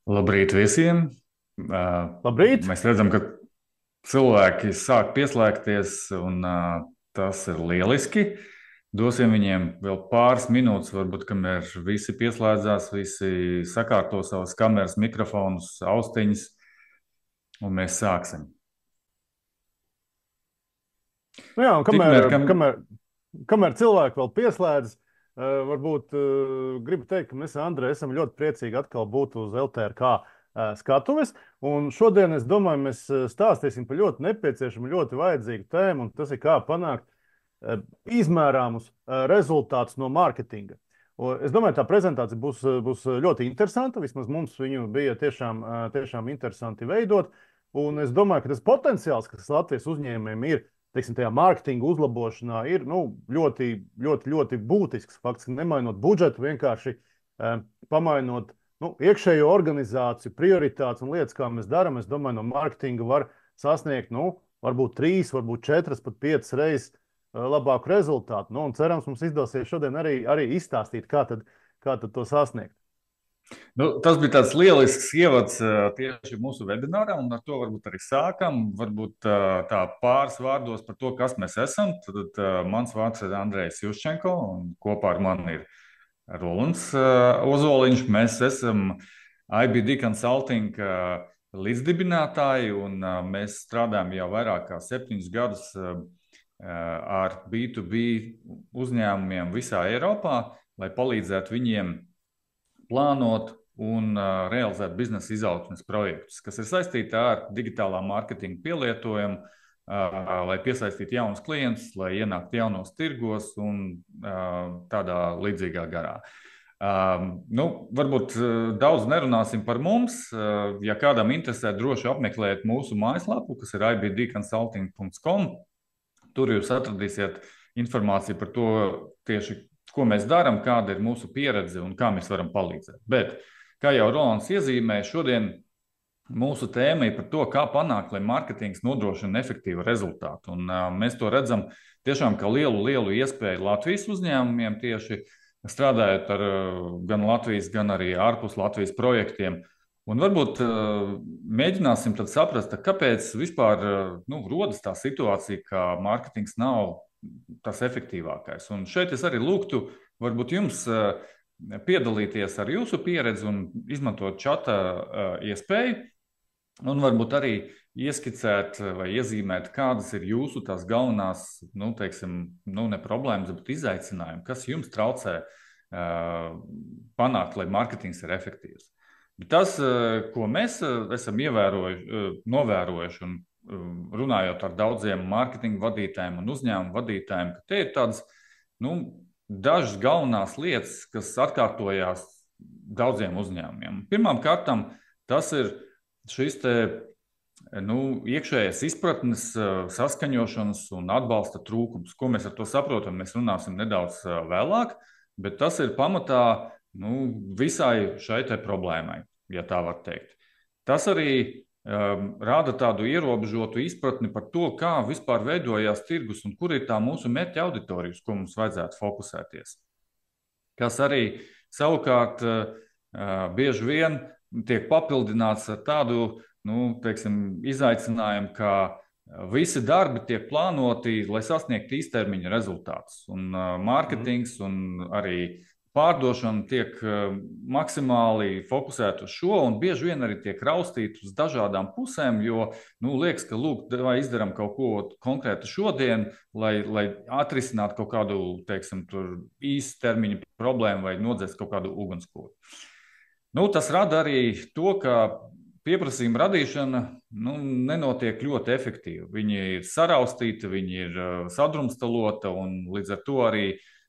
Labrīt visiem! Labrīt! Mēs redzam, ka cilvēki sāk pieslēgties, un tas ir lieliski. Dosim viņiem vēl pāris minūtes, varbūt, kamēr visi pieslēdzās, visi sakārto savas kameras, mikrofonus, austiņas, un mēs sāksim. Nu jā, un Tikmēr, kamēr cilvēki vēl pieslēdzas, varbūt gribu teikt, ka mēs ar Andreju esam ļoti priecīgi atkal būt uz LTRK skatuves. Un šodien, es domāju, mēs stāstīsim par ļoti nepieciešamu, ļoti vajadzīgu tēmu, un tas ir kā panākt izmērāmus rezultātus no mārketinga. Es domāju, tā prezentācija būs ļoti interesanta. Vismaz mums viņu bija tiešām interesanti veidot. Un es domāju, ka tas potenciāls, kas Latvijas uzņēmējiem ir, teiksim, tajā mārketinga uzlabošanā, ir ļoti, ļoti, ļoti būtisks. Faktiski nemainot budžetu, vienkārši pamainot iekšējo organizāciju, prioritātes un lietas, kā mēs darām. Es domāju, no mārketinga var sasniegt varbūt 3, varbūt 4, pat 5 reizes labāku rezultātu. Un cerams, mums izdosies šodien arī izstāstīt, kā tad to sasniegt. tas bija tāds lielisks ievads tieši mūsu webinārā, un ar to varbūt arī sākam. Varbūt tā pāris vārdos par to, kas mēs esam. Tad mans vārds ir Andrejs Juščenko, un kopā ar mani ir Rolands Ozoliņš. Mēs esam IBD Consulting līdzdibinātāji, un mēs strādājam jau vairāk kā 7 gadus ar B2B uzņēmumiem visā Eiropā, lai palīdzētu viņiem plānot un realizēt biznesa izaugsmes projektus, kas ir saistīti ar digitālā mārketinga pielietojumu, lai piesaistītu jaunus klientus, lai ienāktu jaunos tirgos un tādā līdzīgā garā. Varbūt daudz nerunāsim par mums. Ja kādam interesē, droši apmeklējiet mūsu mājaslapu, kas ir ibdconsulting.com. Tur jūs atradīsiet informāciju par to tieši, ko mēs darām, kāda ir mūsu pieredze un kā mēs varam palīdzēt. Bet, kā jau Rolands iezīmēja, šodien mūsu tēma ir par to, kā panākt, lai mārketings nodrošina efektīvu rezultātu. Un mēs to redzam tiešām kā lielu iespēju Latvijas uzņēmumiem, tieši strādājot ar gan Latvijas, gan arī ārpus Latvijas projektiem. Un varbūt mēģināsim tad saprast, kāpēc vispār rodas tā situācija, ka mārketings nav tas efektīvākais. Un šeit es arī lūgtu varbūt jums piedalīties ar jūsu pieredzi un izmantot čata iespēju, un varbūt arī ieskicēt vai iezīmēt, kādas ir jūsu tās galvenās, ne problēmas, bet izaicinājumi, kas jums traucē panākt, lai mārketings ir efektīvs. Bet tas, ko mēs esam novērojuši un runājot ar daudziem mārketinga vadītājiem un uzņēmumu vadītājiem, ka te ir tādas dažas galvenās lietas, kas atkārtojās daudziem uzņēmumiem. Pirmkārt, tas ir šis iekšējais izpratnes, saskaņošanas un atbalsta trūkums. Ko mēs ar to saprotam, mēs runāsim nedaudz vēlāk, bet tas ir pamatā visai šai te problēmai, ja tā var teikt. Tas arī rada tādu ierobežotu izpratni par to, kā vispār veidojās tirgus un kur ir tā mūsu mērķa auditorija, uz ko mums vajadzētu fokusēties. Kas arī savukārt bieži vien tiek papildināts ar tādu izaicinājumu, ka visi darbi tiek plānoti, lai sasniegtu īstermiņa rezultātus. Un mārketings un arī pārdošana tiek maksimāli fokusēta uz šo, un bieži vien arī tiek raustīta uz dažādām pusēm, jo liekas, ka vai izdarām kaut ko konkrētu šodien, lai atrisinātu kaut kādu, īstermiņa problēmu vai nodzēst kaut kādu ugunskura. Tas rada arī to, ka pieprasījuma radīšana nenotiek ļoti efektīvi. Viņi ir saraustīti, viņi ir sadrumstalota, un līdz ar to arī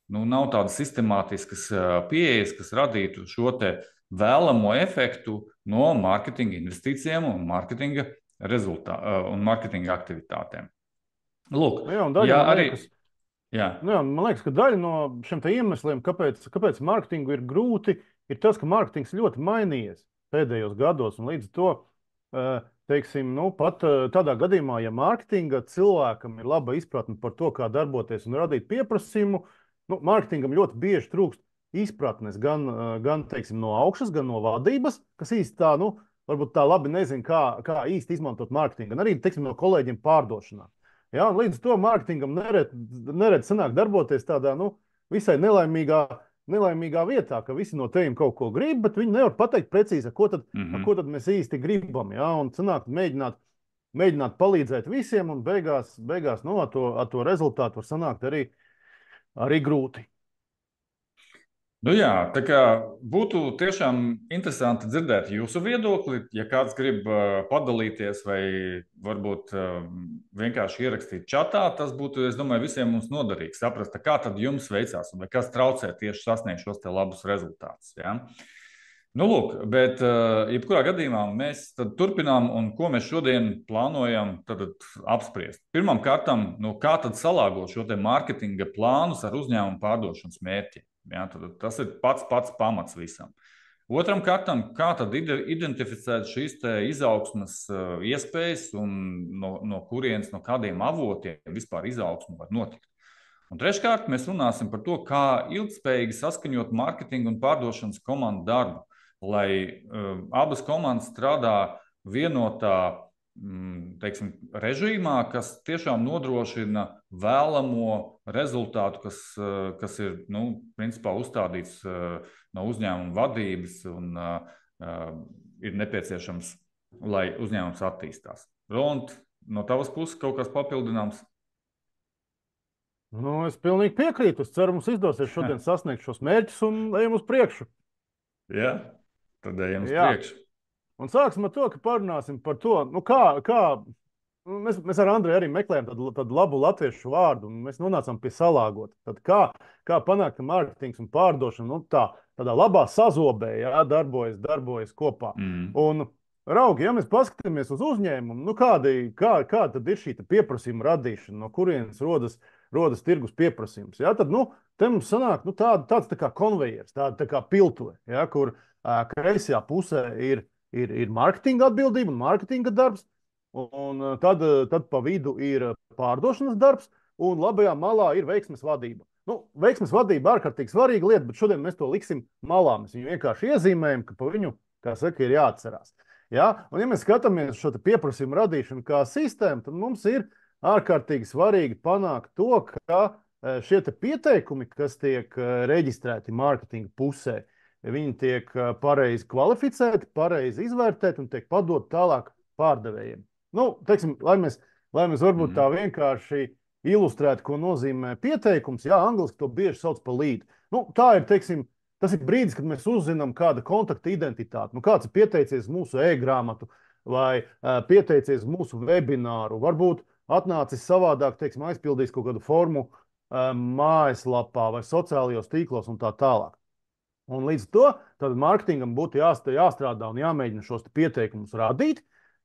nav tādas sistemātiskas pieejas, kas radītu šo te vēlamo efektu no mārketinga investīcijiem un mārketinga aktivitātēm. Lūk, man liekas, ka daļa no šiem iemesliem, kāpēc mārketingu ir grūti, ir tas, ka mārketings ļoti mainījies pēdējos gados, un līdz to, pat tādā gadījumā, ja mārketinga cilvēkam ir laba izpratne par to, kā darboties un radīt pieprasījumu, mārketingam ļoti bieži trūkst izpratnes gan teiksim, no augšas, gan no vadības, kas īsti tā, nu, varbūt tā labi nezina, kā īsti izmantot mārketingu, gan arī, teiksim, no kolēģiem pārdošanā. Ja, un līdz to mārketingam neredz sanāk darboties tādā, nu, visai nelaimīgā vietā, ka visi no tevis kaut ko grib, bet viņi nevar pateikt precīzi, ko tad mēs īsti gribam. Ja, un sanāk mēģināt palīdzēt visiem, un beigās nu, ar to rezultātu var sanākt arī grūti. Nu jā, tā kā būtu tiešām interesanti dzirdēt jūsu viedokli. Ja kāds grib padalīties vai varbūt vienkārši ierakstīt čatā, tas būtu, es domāju, visiem mums noderīgi saprast, kā tad jums veicās un vai kas traucē tieši sasniegt šos te labus rezultātus. Ja? Nu, lūk, bet jebkurā gadījumā mēs turpinām, un ko mēs šodien plānojam apspriest. Pirmkārt, nu, kā tad salāgot šo te mārketinga plānus ar uzņēmumu pārdošanas mērķiem. Ja, tas ir pats pamats visam. Otram kārtam, kā tad identificēt šīs izaugsmas iespējas un no kurienes, no kādiem avotiem vispār izaugsme var notikt. Un treškārt, mēs runāsim par to, kā ilgspējīgi saskaņot mārketingu un pārdošanas komandu darbu, lai abas komandas strādā vienotā teiksim, režīmā, kas tiešām nodrošina vēlamo rezultātu, kas ir principā uzstādīts no uzņēmuma vadības un ir nepieciešams, lai uzņēmums attīstās. Roland, no tavas puses kaut kas papildināms? Nu, es pilnīgi piekrītu. Es ceru, mums izdosies šodien sasniegt šos mērķus un ejam uz priekšu. Jā, tad ejam uz priekšu. Un sāksim ar to, ka parunāsim par to, nu kā mēs ar Andreju arī meklējam tādu labu latviešu vārdu, un mēs nonācām pie salāgot. Tad kā panākt, ka mārketings un pārdošana tādā labā sazobē, ja, darbojas kopā. Un, raugi, ja mēs paskatāmies uz uzņēmumu, nu kā tad ir šī pieprasījuma radīšana, no kurienes rodas tirgus pieprasījums. Ja, tad, te mums sanāk tāds tā kā konvejers, tāda tā kā piltuve, ja, kur kreisajā pusē ir mārketinga atbildība un mārketinga darbs, un tad pa vidu ir pārdošanas darbs, un labajā malā ir veiksmes vadība. Nu, veiksmes vadība ārkārtīgi svarīga lieta, bet šodien mēs to liksim malā. Mēs viņu vienkārši iezīmējam, ka pa viņu, kā saka, ir jāatcerās. Ja? Un ja mēs skatāmies šo pieprasījumu radīšanu kā sistēmu, tad mums ir ārkārtīgi svarīgi panākt to, ka šie pieteikumi, kas tiek reģistrēti mārketinga pusē, viņi tiek pareizi kvalificēti, pareizi izvērtēti un tiek padot tālāk pārdevējiem. Nu, teiksim, lai mēs varbūt tā vienkārši ilustrētu, ko nozīmē pieteikums, jā, angliski to bieži sauc par lead. Nu, tā ir, teiksim, tas ir brīdis, kad mēs uzzinām kāda kontakta identitāti. Nu, kāds ir pieteicies mūsu e-grāmatu vai pieteicies mūsu webināru, varbūt atnācis savādāk, teiksim, aizpildījis kaut kādu formu mājaslapā vai sociālajos tīklos un tā tālāk. Un līdz to tad mārketingam būtu jāstrādā un jāmēģina šos pieteikumus radīt,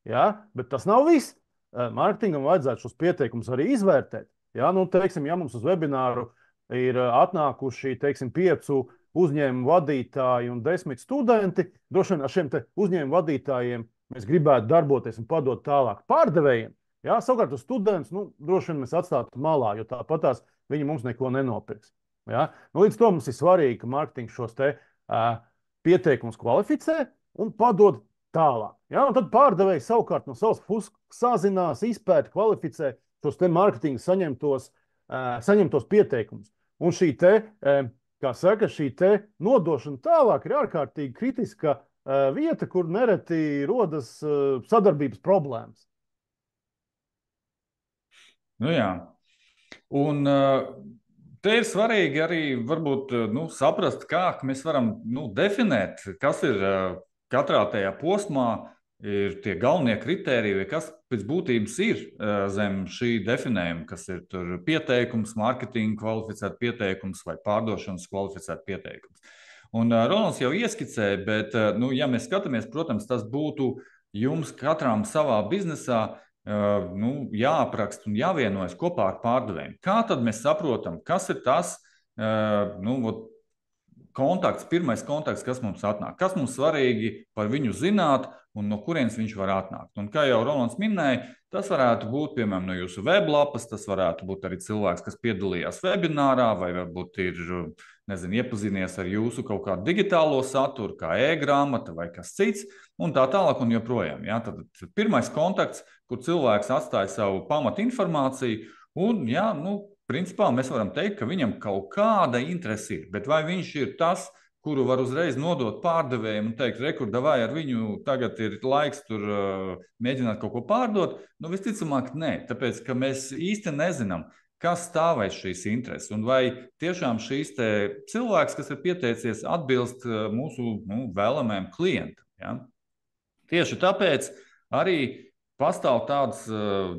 ja? Bet tas nav viss. Mārketingam vajadzētu šos pieteikumus arī izvērtēt. Ja? Nu, teiksim, ja mums uz webināru ir atnākuši, teiksim, 5 uzņēmumu vadītāji un 10 studenti, droši vien ar šiem uzņēmumu vadītājiem mēs gribētu darboties un padot tālāk pārdevējiem. Ja? Savukārt uz studentus, droši vien mēs atstātu malā, jo tāpatās viņi mums neko nenopirks. Ja? Nu, līdz to mums ir svarīgi, ka mārketings šos pieteikumus kvalificē un padod tālāk. Ja? Un tad pārdevēji savukārt no savas puses sazinās, izpēta, kvalificē šos mārketinga saņemtos pieteikumus. Un šī nodošana tālāk ir ārkārtīgi kritiska vieta, kur nereti rodas sadarbības problēmas. Nu jā. Un te ir svarīgi arī varbūt saprast, kā mēs varam definēt, kas ir katrā tajā posmā, ir tie galvenie kritēriji, vai kas pēc būtības ir zem šī definējuma, kas ir tur pieteikums, mārketinga kvalificēt pieteikums vai pārdošanas kvalificēt pieteikums. Un Rolands jau ieskicēja, bet, ja mēs skatāmies, protams, tas būtu jums katram savā biznesā jāapraksta un jāvienojas kopā ar pārdevējiem. Kā tad mēs saprotam, kas ir tas, pirmais kontakts, kas mums atnāk, kas mums svarīgi par viņu zināt un no kurienes viņš var atnākt. Un kā jau Rolands minēja, tas varētu būt piemēram no jūsu weblapas, tas varētu būt arī cilvēks, kas piedalījās webinārā, vai varbūt ir, nezinu, iepazinies ar jūsu kaut kādu digitālo saturu, kā e-grāmata vai kas cits, un tā tālāk un joprojām. Ja? Tad pirmais kontakts, kur cilvēks atstāja savu pamatinformāciju, un jā, principā mēs varam teikt, ka viņam kaut kāda interese ir, bet vai viņš ir tas, kuru var uzreiz nodot pārdevējiem un teikt, rekurda vai ar viņu tagad ir laiks tur mēģināt kaut ko pārdot, visticamāk nē, tāpēc, ka mēs īsti nezinām, kas stāv aiz šīs intereses un vai tiešām šīs te cilvēks, kas ir pieteicies, atbilst mūsu vēlamajam klientam. Ja? Tieši tāpēc arī pastāv tāds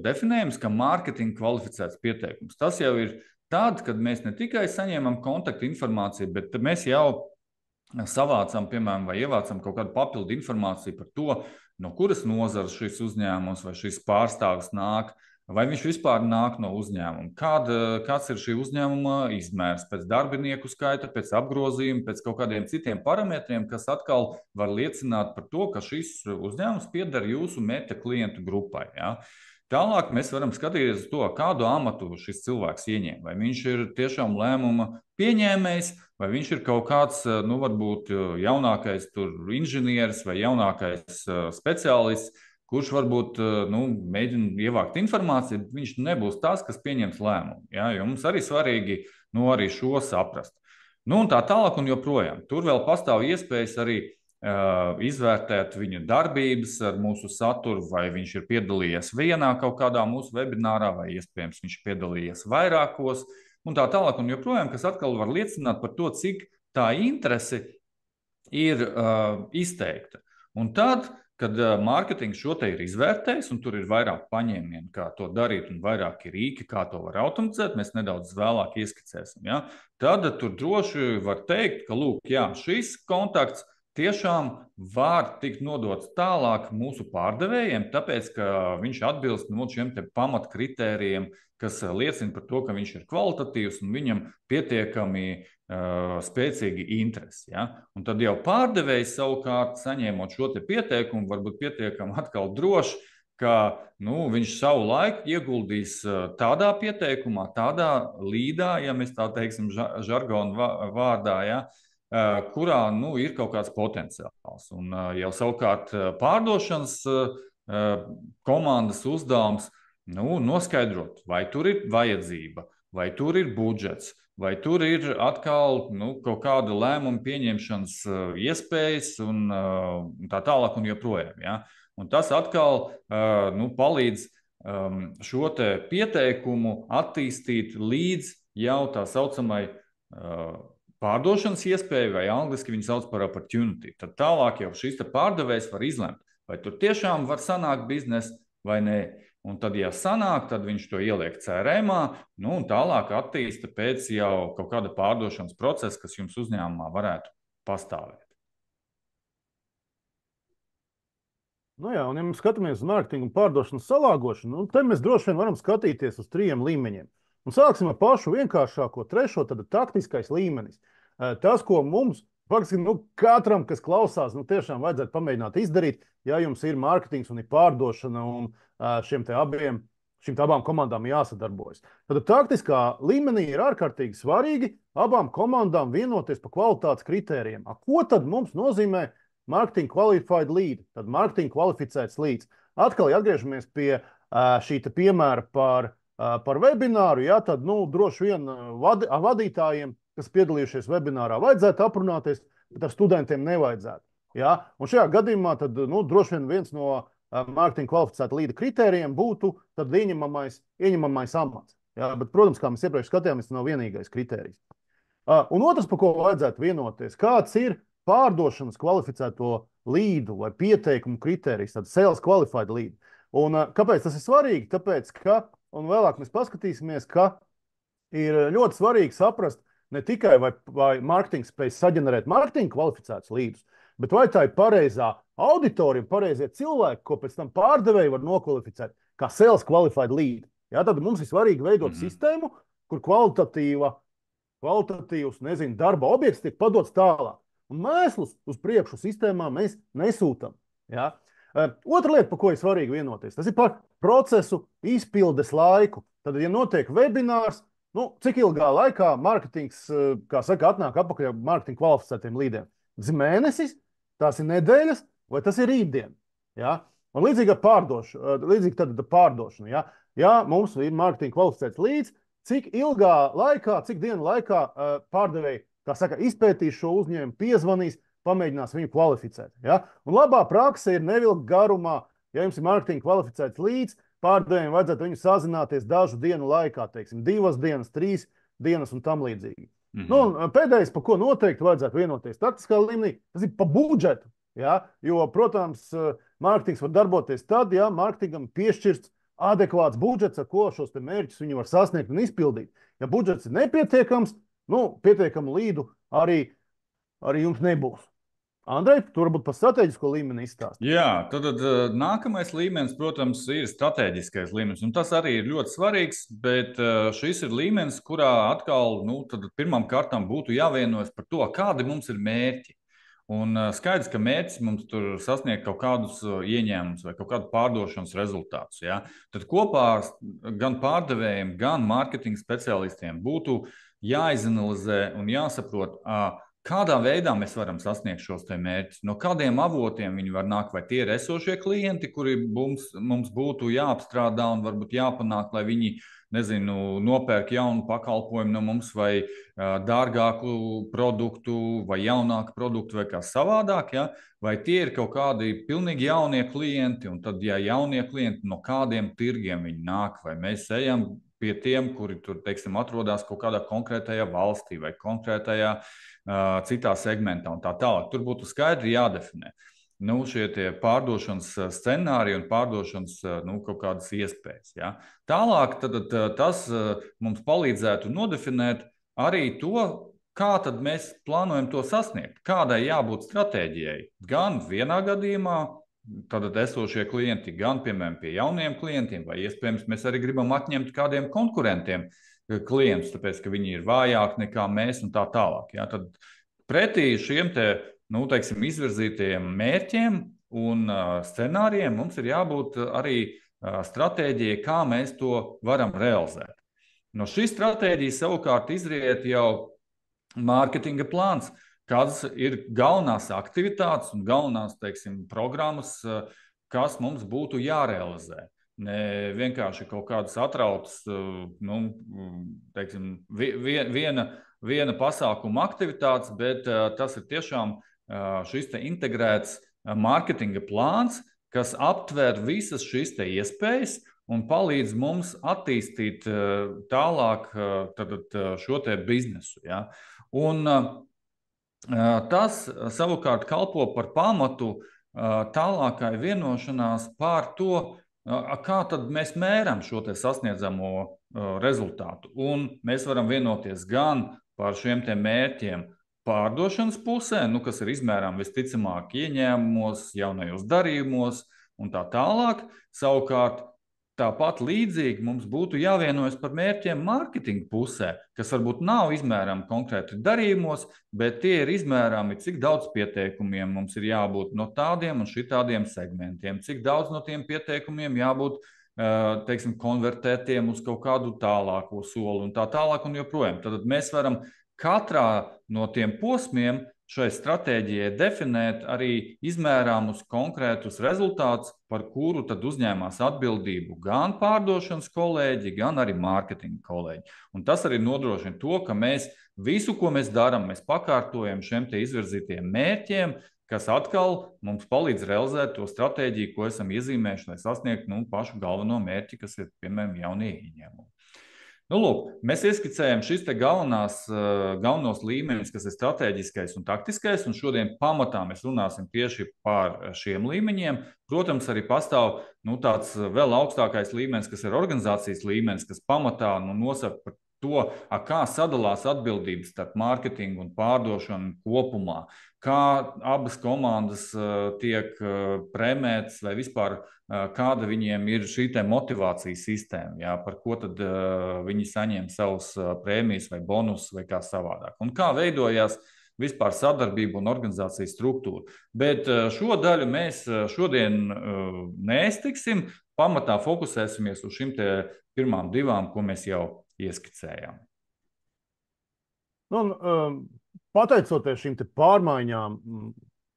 definējums, ka mārketinga kvalificēts pieteikums. Tas jau ir tad, kad mēs ne tikai saņemam kontaktu informāciju, bet mēs jau savācam, piemēram, vai ievācam kaut kādu papildu informāciju par to, no kuras nozares šis uzņēmums vai šis pārstāvis nāk, vai viņš vispār nāk no uzņēmuma, kāds ir šī uzņēmuma izmērs pēc darbinieku skaita, pēc apgrozījuma, pēc kaut kādiem citiem parametriem, kas atkal var liecināt par to, ka šis uzņēmums pieder jūsu meta klientu grupai. Ja? Tālāk mēs varam skatīties uz to, kādu amatu šis cilvēks ieņem. Vai viņš ir tiešām lēmuma pieņēmējs, vai viņš ir kaut kāds, varbūt jaunākais inženieris vai jaunākais speciālists, kurš varbūt mēģina ievākt informāciju, bet viņš nebūs tas, kas pieņems lēmumu. Ja? Jo mums arī svarīgi arī šo saprast. Un tā tālāk un joprojām. Tur vēl pastāv iespējas arī izvērtēt viņa darbības ar mūsu saturu, vai viņš ir piedalījies vienā kaut kādā mūsu webinārā, vai iespējams viņš ir piedalījies vairākos, un tā tālāk un joprojām, kas atkal var liecināt par to, cik tā interese ir izteikta. Un tad, kad mārketings šo te ir izvērtējis, un tur ir vairāk paņēmienu, kā to darīt, un vairāki rīki, kā to var automatizēt, mēs nedaudz vēlāk ieskicēsim. Ja? Tad tur droši var teikt, ka, lūk, jā, šis kontakts tiešām var tikt nodots tālāk mūsu pārdevējiem, tāpēc, ka viņš atbilst šiem te pamatkritērijiem, kas liecina par to, ka viņš ir kvalitatīvs un viņam pietiekami spēcīgi interesi. Ja? Un tad jau pārdevējs savukārt, saņēmot šo te pieteikumu, varbūt pietiekami atkal droši, ka viņš savu laiku ieguldīs tādā pieteikumā, tādā līdā, ja mēs tā teiksim žargonu vārdā, ja, kurā ir kaut kāds potenciāls. Un jau savukārt pārdošanas komandas uzdevums noskaidrot, vai tur ir vajadzība, vai tur ir budžets, vai tur ir atkal kaut kāda lēmuma pieņemšanas iespējas un tā tālāk un joprojām. Ja? Un tas atkal palīdz šo te pieteikumu attīstīt līdz jau tā saucamai pārdošanas iespēja, vai angliski viņi sauc par opportunity. Tad tālāk jau šis te pārdevējs var izlemt, vai tur tiešām var sanākt biznesa vai nē. Un tad, ja sanāk, tad viņš to ieliek CRM-ā, un tālāk attīsta pēc jau kaut kāda pārdošanas procesa, kas jums uzņēmumā varētu pastāvēt. Jā, un ja mēs skatāmies uz mārketingu un pārdošanas salāgošanu, te mēs droši vien varam skatīties uz 3 līmeņiem. Un sāksim ar pašu vienkāršāko, 3. tad taktiskais līmenis. Tas, ko mums, faktiski, katram, kas klausās, tiešām vajadzētu pamēģināt izdarīt, ja jums ir mārketings un ir pārdošana un šīm abām komandām jāsadarbojas. Tad taktiskā līmenī ir ārkārtīgi svarīgi abām komandām vienoties par kvalitātes kritērijiem. Ko tad mums nozīmē marketing qualified lead? Tad marketing kvalificēts leads. Atkal atgriežamies pie šī piemēra par webināru, ja, tad droši vien vadītājiem, kas piedalījušies webinārā, vajadzētu aprunāties, bet ar studentiem nevajadzētu. Ja? Un šajā gadījumā tad, droši vien viens no mārketinga kvalificēta līda kritērijiem būtu tad ieņemamais amats. Ja? Bet, protams, kā mēs iepriekš skatījāmies, tas nav vienīgais kritērijs. Un otrs, par ko vajadzētu vienoties, kāds ir pārdošanas kvalificēto līdu vai pieteikumu kritērijs, tad sales qualified lead. Un kāpēc tas ir svarīgi? Tāpēc, ka, un vēlāk mēs paskatīsimies, ka ir ļoti svarīgi saprast ne tikai vai mārketings spēj saģenerēt mārketinga kvalificētus līdus, bet vai tā ir pareizā auditorija, pareizie cilvēki, ko pēc tam pārdevēji var nokvalificēt kā sales qualified lead. Ja, tad mums ir svarīgi veidot sistēmu, kur kvalitatīva kvalitatīvs, nezinu, darba objekts tiek padots tālāk. Un mēslus uz priekšu sistēmā mēs nesūtam. Ja? Otra lieta, par ko ir svarīgi vienoties, tas ir par procesu izpildes laiku. Tad, ja notiek webinārs, cik ilgā laikā mārketings, kā saka, atnāk atpakaļ mārketinga kvalificētiem līdiem? Tas ir mēnesis, tās ir nedēļas, vai tas ir rītdien? Ja? Un līdzīgi ar pārdošanu. Ja? Ja mums ir mārketinga kvalificēts līdz, cik ilgā laikā, cik dienu laikā pārdevēji, kā saka, izpētīs šo uzņēmumu, piezvanīs, pamēģinās viņu kvalificēt. Ja? Un labā prakse ir nevilkt garumā. Ja jums ir mārketinga kvalificēts līdz, pārdevējiem vajadzētu viņu sazināties dažu dienu laikā, teiksim, 2 dienas, 3 dienas un tam līdzīgi. Un pēdējais, par ko noteikti vajadzētu vienoties taktiskā līmenī, tas ir pa budžetu. Ja? Jo, protams, mārketings var darboties tad, ja mārketingam piešķirts adekvāts budžets, ar ko šos mērķus viņi var sasniegt un izpildīt. Ja budžets ir nepietiekams, pietiekamu līdu arī jums nebūs. Andrej, tu varbūt par strateģisko līmeni izstāsti. Jā, tad nākamais līmenis, protams, ir strateģiskais līmenis. Un tas arī ir ļoti svarīgs, bet šis ir līmenis, kurā atkal pirmām kārtām būtu jāvienojas par to, kādi mums ir mērķi. Un skaidrs, ka mērķis mums tur sasniegt kaut kādus ieņēmumus vai kaut kādu pārdošanas rezultātus. Ja? Tad kopā gan pārdevējiem, gan mārketinga speciālistiem būtu jāizanalizē un jāsaprot, kādā veidā mēs varam sasniegt šos mērķus, no kādiem avotiem viņi var nākt, vai tie ir esošie klienti, kuri mums būtu jāapstrādā un varbūt jāpanāk, lai viņi, nopērk jaunu pakalpojumu no mums vai dārgāku produktu vai jaunāku produktu vai kā savādāk, ja? Vai tie ir kaut kādi pilnīgi jaunie klienti, un tad, ja jaunie klienti, no kādiem tirgiem viņi nāk, vai mēs ejam pie tiem, kuri tur, teiksim, atrodas kaut kādā konkrētajā valstī vai konkrētajā citā segmentā un tā tālāk. Tur būtu skaidri jādefinē šie pārdošanas scenāriji un pārdošanas kaut kādas iespējas. Ja? Tālāk tas mums palīdzētu nodefinēt arī to, kā tad mēs plānojam to sasniegt, kādai jābūt stratēģijai. Gan vienā gadījumā, tātad esošie klienti, gan, piemēram, pie jauniem klientiem, vai iespējams mēs arī gribam atņemt kādiem konkurentiem klientus, tāpēc, ka viņi ir vājāki nekā mēs un tā tālāk. Ja? Tad pretī šiem teiksim, izvirzītajiem mērķiem un scenārijiem mums ir jābūt arī stratēģijai, kā mēs to varam realizēt. No šīs stratēģijas savukārt izriet jau mārketinga plāns, kādas ir galvenās aktivitātes un galvenās, teiksim, programmas, kas mums būtu jārealizē. Ne vienkārši kaut kādas atrautas, teiksim, viena pasākuma aktivitātes, bet tas ir tiešām šis integrēts mārketinga plāns, kas aptver visas šīs iespējas un palīdz mums attīstīt tālāk šo biznesu. Ja? Un tas savukārt kalpo par pamatu tālākai vienošanās pār to, kā tad mēs mēram šo sasniedzamo rezultātu. Un mēs varam vienoties gan par šiem mērķiem pārdošanas pusē, kas ir izmērām visticamāk ieņēmumos, jaunajos darījumos un tā tālāk. Savukārt, tāpat līdzīgi mums būtu jāvienojas par mērķiem mārketinga pusē, kas varbūt nav izmērām konkrēti darījumos, bet tie ir izmērāmi, cik daudz pieteikumiem mums ir jābūt no tādiem un šitādiem segmentiem, cik daudz no tiem pieteikumiem jābūt, teiksim, konvertētiem uz kaut kādu tālāko soli un tā tālāk un joprojām. Tad mēs varam katrā no tiem posmiem šai stratēģijai definēt arī izmērāmus konkrētus rezultātus, par kuru tad uzņēmās atbildību gan pārdošanas kolēģi, gan arī mārketinga kolēģi. Un tas arī nodrošina to, ka mēs visu, ko mēs darām, mēs pakārtojam šiem izvirzītiem mērķiem, kas atkal mums palīdz realizēt to stratēģiju, ko esam iezīmējuši, lai sasniegtu pašu galveno mērķi, kas ir, piemēram, jaunie ieņēmumi. Lūk, mēs ieskicējam šis galvenos līmeņus, kas ir strateģiskais un taktiskais, un šodien pamatā mēs runāsim tieši par šiem līmeņiem. Protams, arī pastāv tāds vēl augstākais līmenis, kas ir organizācijas līmenis, kas pamatā nosaka to, kā sadalās atbildības starp mārketingu un pārdošanu kopumā, kā abas komandas tiek prēmētas vai vispār kāda viņiem ir šī motivācijas sistēma, jā, par ko tad viņi saņem savus prēmijas vai bonusus vai kā savādāk. Un kā veidojās vispār sadarbība un organizācijas struktūra. Bet šo daļu mēs šodien neiztiksim. Pamatā fokusēsimies uz šīm pirmām divām, ko mēs jau ieskicējām. Pateicoties šīm pārmaiņām,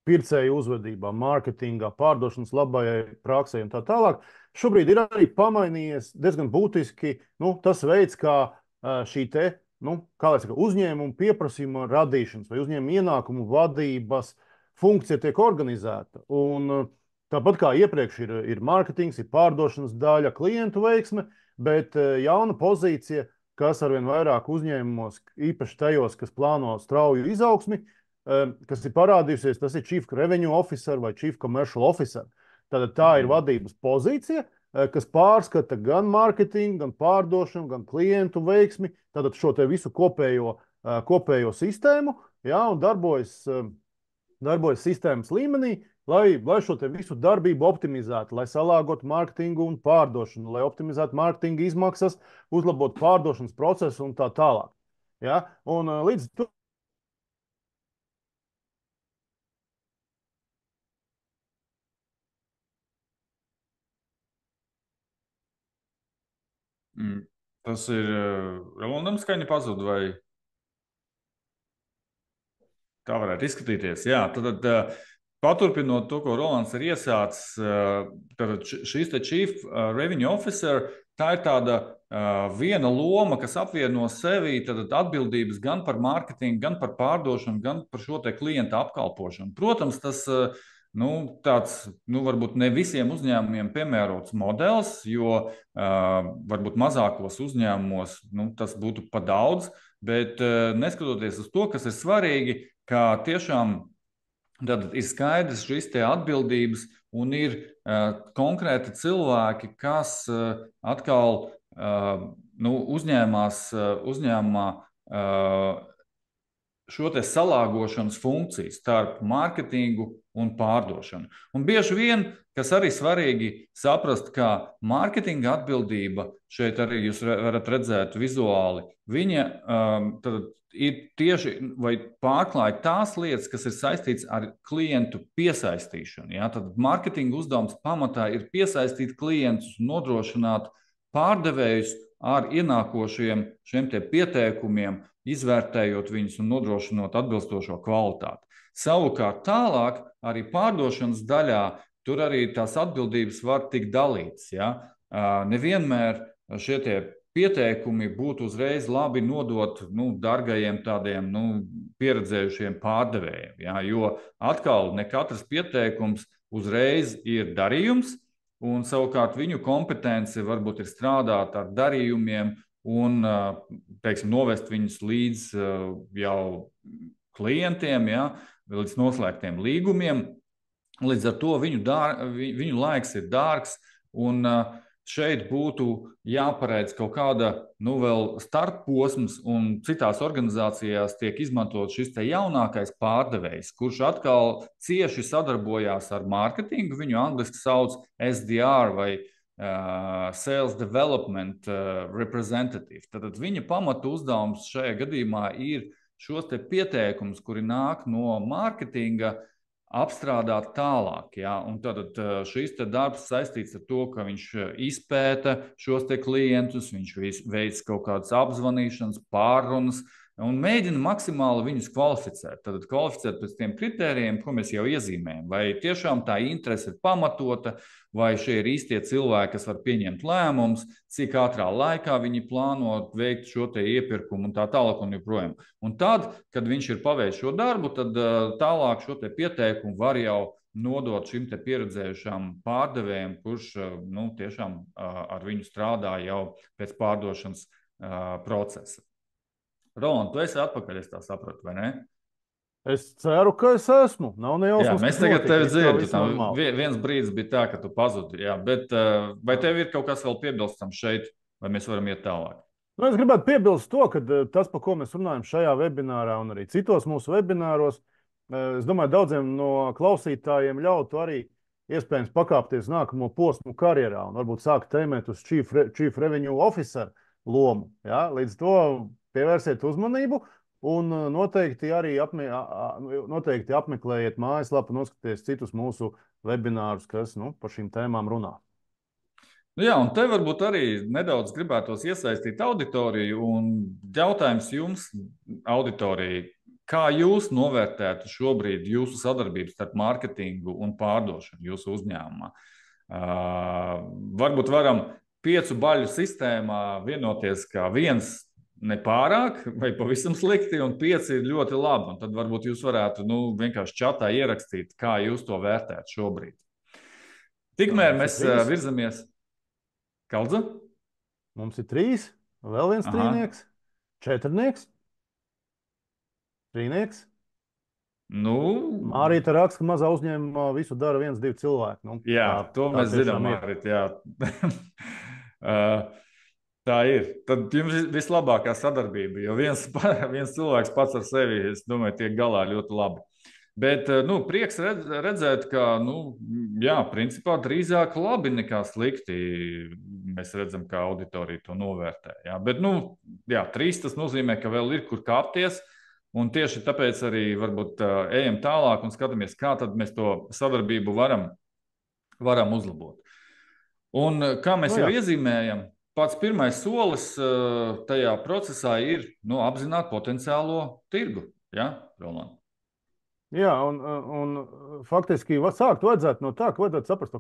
pircēju uzvedībā, mārketingā, pārdošanas labajai praksē un tā tālāk, šobrīd ir arī pamainījies diezgan būtiski tas veids, kā šī kā lai saka, uzņēmuma pieprasījuma radīšanas vai uzņēmuma ienākumu vadības funkcija tiek organizēta. Un tāpat kā iepriekš ir mārketings, ir pārdošanas daļa, klientu veiksme, bet jauna pozīcija, kas arvien vairāk uzņēmumos, īpaši tajos, kas plāno strauju izaugsmi, kas ir parādījusies, tas ir Chief Revenue Officer vai Chief Commercial Officer. Tātad tā ir vadības pozīcija, kas pārskata gan mārketingu, gan pārdošanu, gan klientu veiksmi, tātad šo te visu kopējo sistēmu, jā, un darbojas sistēmas līmenī, lai šo te visu darbību optimizētu, lai salāgotu mārketingu un pārdošanu, lai optimizētu mārketinga izmaksas, uzlabotu pārdošanas procesu un tā tālāk. Ja? Un līdz to Tas ir Rolandam skaņa pazud vai tā varētu izskatīties? Jā, tad paturpinot to, ko Rolands ir iesācis, tad šīs Chief Revenue Officer, tā ir tāda viena loma, kas apvieno sevī atbildības gan par mārketingu, gan par pārdošanu, gan par šo klienta apkalpošanu. Protams, tas tāds, varbūt ne visiem uzņēmumiem piemērots modelis, jo varbūt mazākos uzņēmumos tas būtu pa daudz, bet neskatoties uz to, kas ir svarīgi, ka tiešām tad ir skaidrs šīs atbildības un ir konkrēti cilvēki, kas atkal uzņēmumā šo salāgošanas funkciju starp mārketingu un pārdošanu. Un bieži vien, kas arī svarīgi saprast, ka mārketinga atbildība, šeit arī jūs varat redzēt vizuāli, viņa ir tieši vai pārklāja tās lietas, kas ir saistītas ar klientu piesaistīšanu. Ja? Tad mārketinga uzdevums pamatā ir piesaistīt klientus un nodrošināt pārdevējus ar ienākošiem šiem pieteikumiem, izvērtējot viņus un nodrošinot atbilstošo kvalitāti. Savukārt tālāk arī pārdošanas daļā tur arī tās atbildības var tikt dalītas. Ja? Nevienmēr šie pieteikumi būtu uzreiz labi nodot dargajiem tādiem pieredzējušiem pārdevējiem. Ja? Jo atkal ne katrs pieteikums uzreiz ir darījums, un savukārt viņu kompetence varbūt ir strādāt ar darījumiem un novest viņus līdz jau klientiem, ja? Līdz noslēgtiem līgumiem. Līdz ar to viņu laiks ir dārgs, un šeit būtu jāparedz kaut kāda vēl starpposms, un citās organizācijās tiek izmantot šis jaunākais pārdevējs, kurš atkal cieši sadarbojās ar mārketingu. Viņu angliski sauc SDR vai Sales Development Representative. Tad viņa pamatu uzdevums šajā gadījumā ir šos pieteikumus, kuri nāk no mārketinga, apstrādāt tālāk. Ja? Un tad šīs darbs saistīts ar to, ka viņš izpēta šos klientus, viņš veic kaut kādas apzvanīšanas, pārrunas un mēģina maksimāli viņus kvalificēt. Tad kvalificēt pēc tiem kritērijiem, ko mēs jau iezīmējam. Vai tiešām tā interese ir pamatota, vai šie ir īstie cilvēki, kas var pieņemt lēmumus, cik ātrā laikā viņi plāno veikt šo iepirkumu un tā tālāk un joprojām. Un tad, kad viņš ir paveicis šo darbu, tad tālāk šo pieteikumu var jau nodot šim pieredzējušām pārdevējiem, kurš tiešām ar viņu strādā jau pēc pārdošanas procesa. Roland, tu esi atpakaļ, es tā sapratu, vai ne? Es ceru, ka es esmu. Nav nejausmas. Jā, mēs tagad tevi dzirdam. Viens brīdis bija tā, ka tu pazudi. Jā, bet vai tev ir kaut kas vēl piebilstams šeit, vai mēs varam iet tālāk? Nu, es gribētu piebilst to, ka tas, par ko mēs runājam šajā webinārā un arī citos mūsu webināros, es domāju, daudziem no klausītājiem ļautu arī iespējams pakāpties nākamo posmu karjerā un varbūt sākt tēmēt uz Chief Revenue Officer lomu. Ja? Līdz to pievērsiet uzmanību un noteikti arī noteikti apmeklējiet mājaslapu, noskatieties citus mūsu webinārus, kas par šīm tēmām runā. Nu jā, un te varbūt arī nedaudz gribētos iesaistīt auditoriju. Un jautājums jums, auditorija, kā jūs novērtētu šobrīd jūsu sadarbību starp mārketingu un pārdošanu jūsu uzņēmumā? Varbūt varam 5 baļu sistēmā vienoties, ka 1 nepārāk vai pavisam slikti, un 5 ir ļoti labi. Un tad varbūt jūs varētu vienkārši čatā ierakstīt, kā jūs to vērtējat šobrīd. Tikmēr mēs virzamies. Kaldza? Mums ir 3, vēl viens trīnieks, 4, trīnieks. Mārīte raksta, ka mazā uzņēmumā visu dara 1-2 cilvēki. Jā, to mēs zinām, Mārīte. Tā ir. Tad jums vislabākā sadarbība, jo viens cilvēks pats ar sevi, es domāju, tiek galā ļoti labi. Bet prieks redzēt, ka, principā drīzāk labi nekā slikti. Mēs redzam, kā auditorija to novērtē. Jā. Bet, 3 tas nozīmē, ka vēl ir kur kāpties. Un tieši tāpēc arī varbūt ejam tālāk un skatāmies, kā tad mēs to sadarbību varam uzlabot. Un kā mēs jau iezīmējam, pats pirmais solis tajā procesā ir apzināt potenciālo tirgu. Jā, Roland? Jā, un faktiski sākt vajadzētu no tā, ka vajadzētu saprast,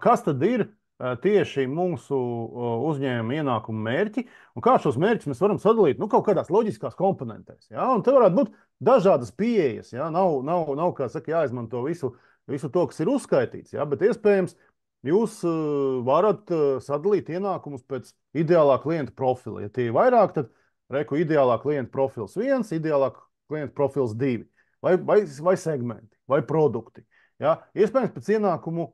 kas tad ir tieši mūsu uzņēmuma ienākumu mērķi un kā šos mērķus mēs varam sadalīt kaut kādās loģiskās komponentēs. Ja? Un te varētu būt dažādas pieejas. Ja? Nav kā saka, jāizmanto visu to, kas ir uzskaitīts, ja? Bet iespējams jūs varat sadalīt ienākumus pēc ideālā klienta profila. Ja tie ir vairāk, tad ideālā klienta profils 1, ideālā klienta profils 2. Vai segmenti, vai produkti. Ja? Iespējams, pēc ienākumu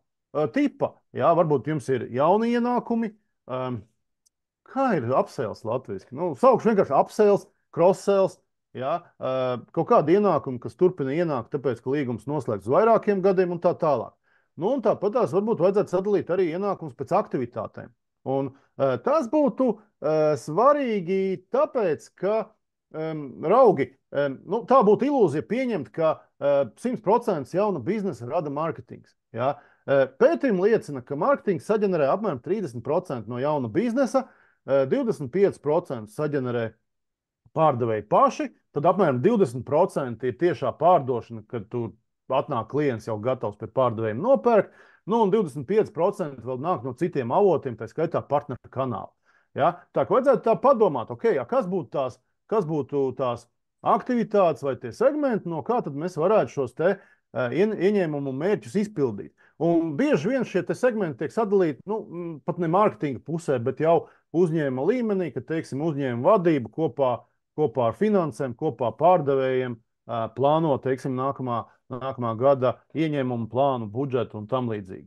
tipa. Ja? Varbūt jums ir jauni ienākumi. Kā ir upsales latviski? Saukšu vienkārši upsales, cross-sales. Ja? Kaut kādi ienākumi, kas turpina ienākt, tāpēc, ka līgums noslēgts uz vairākiem gadiem un tā tālāk. Un tāpat tās varbūt vajadzētu sadalīt arī ienākumus pēc aktivitātēm. Un tas būtu svarīgi tāpēc, ka raugi, tā būtu ilūzija pieņemt, ka 100% jauna biznesa rada mārketings. Ja? Pētījumi liecina, ka mārketings saģenerē apmēram 30% no jauna biznesa, 25% saģenerē pārdevēji paši, tad apmēram 20% ir tiešā pārdošana, kad tur atnāk klients jau gatavs pie pārdevējiem nopērkt, un 25% vēl nāk no citiem avotiem, tā skaitā partneru kanāli. Ja? Tā kā vajadzētu tā padomāt, kas būtu tās aktivitātes vai tie segmenti, no kā tad mēs varētu šos te ieņēmumu mērķus izpildīt. Un bieži vien šie te segmenti tiek sadalīti, pat ne mārketinga pusē, bet jau uzņēmuma līmenī, kad, teiksim, uzņēmuma vadība kopā ar finansēm, kopā pārdevējiem plāno, teiksim, nākamā gada ieņēmumu plānu, budžetu un tam līdzīgi.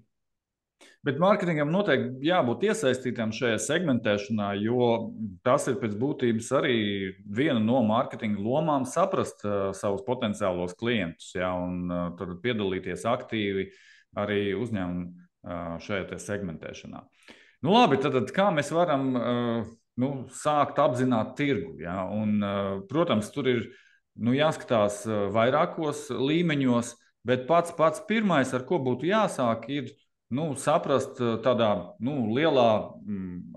Bet mārketingam noteikti jābūt iesaistītam šajā segmentēšanā, jo tas ir pēc būtības arī viena no mārketinga lomām saprast savus potenciālos klientus, ja, un tad piedalīties aktīvi arī uzņēmumu šajā segmentēšanā. Labi, tad kā mēs varam sākt apzināt tirgu? Ja, un, protams, tur ir jāskatās vairākos līmeņos, bet pats pirmais, ar ko būtu jāsāk, ir saprast tādā lielā,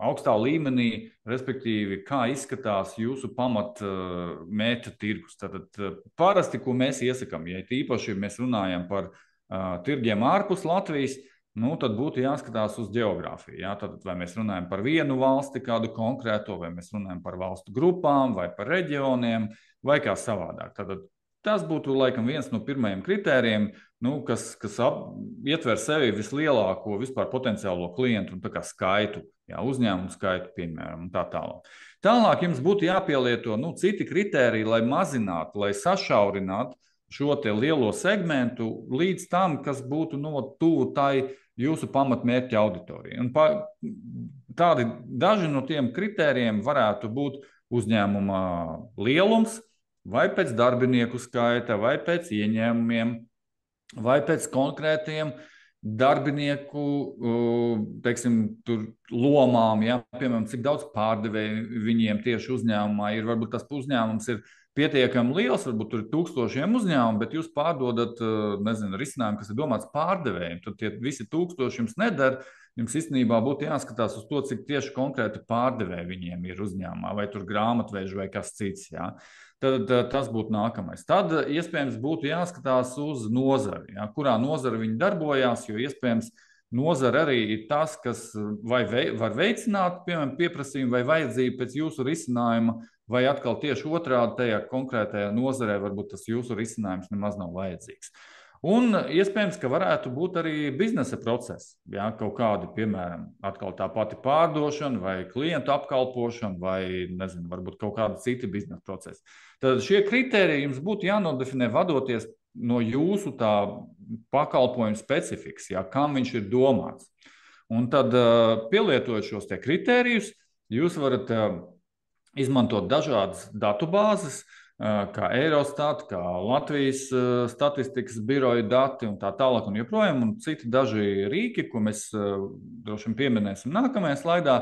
augstā līmenī, respektīvi, kā izskatās jūsu pamatmērķa tirgus. Tātad parasti, ko mēs iesakām, ja īpaši mēs runājam par tirgiem ārpus Latvijas, tad būtu jāskatās uz geogrāfiju. Ja? Tātad, vai mēs runājam par vienu valsti, kādu konkrēto, vai mēs runājam par valstu grupām, vai par reģioniem, vai kā savādāk. Tātad, tas būtu laikam viens no pirmajiem kritērijiem, kas ietver sevi vislielāko vispār potenciālo klientu un skaitu, uzņēmumu skaitu, piemēram, un tā tālāk. Tālāk jums būtu jāpielieto citi kritēriji, lai mazinātu, lai sašaurinātu šo te lielo segmentu līdz tam, kas būtu tuvu tai jūsu pamatmērķa auditorijai. Un daži no tiem kritērijiem varētu būt uzņēmuma lielums, vai pēc darbinieku skaita, vai pēc ieņēmumiem, vai pēc konkrētiem darbinieku, teiksim, lomām, ja? Piemēram, cik daudz pārdevēju viņiem tieši uzņēmumā ir. Varbūt tas uzņēmums ir pietiekami liels, varbūt tur ir tūkstošiem uzņēmumu, bet jūs pārdodat, nezinu, risinājumu, kas ir domāts pārdevējiem. Tad tie visi tūkstoši jums nedara. Jums īstenībā būtu jāskatās uz to, cik tieši konkrēti pārdevēji viņiem ir uzņēmumā, vai tur grāmatveži vai kas cits. Ja? Tad tas būtu nākamais. Tad iespējams būtu jāskatās uz nozari, ja? Kurā nozara viņi darbojās, jo iespējams nozara arī ir tas, kas var veicināt, piemēram, pieprasījumu vai vajadzību pēc jūsu risinājuma, vai atkal tieši otrādi tajā konkrētajā nozarē varbūt tas jūsu risinājums nemaz nav vajadzīgs. Un iespējams, ka varētu būt arī biznesa procesi, ja, kaut kādi, piemēram, atkal tā pati pārdošana vai klientu apkalpošana vai, nezinu, varbūt kaut kādi citi biznesa procesi. Tad šie kritēriji jums būtu jānodefinē vadoties no jūsu tā pakalpojuma specifikas, ja, kam viņš ir domāts. Un tad pielietojot šos te kritērijus, jūs varat izmantot dažādas datubāzes, kā Eurostat, kā Latvijas statistikas biroja dati un tā tālāk un joprojām, un citi daži rīki, ko mēs droši vien pieminēsim nākamajā slaidā,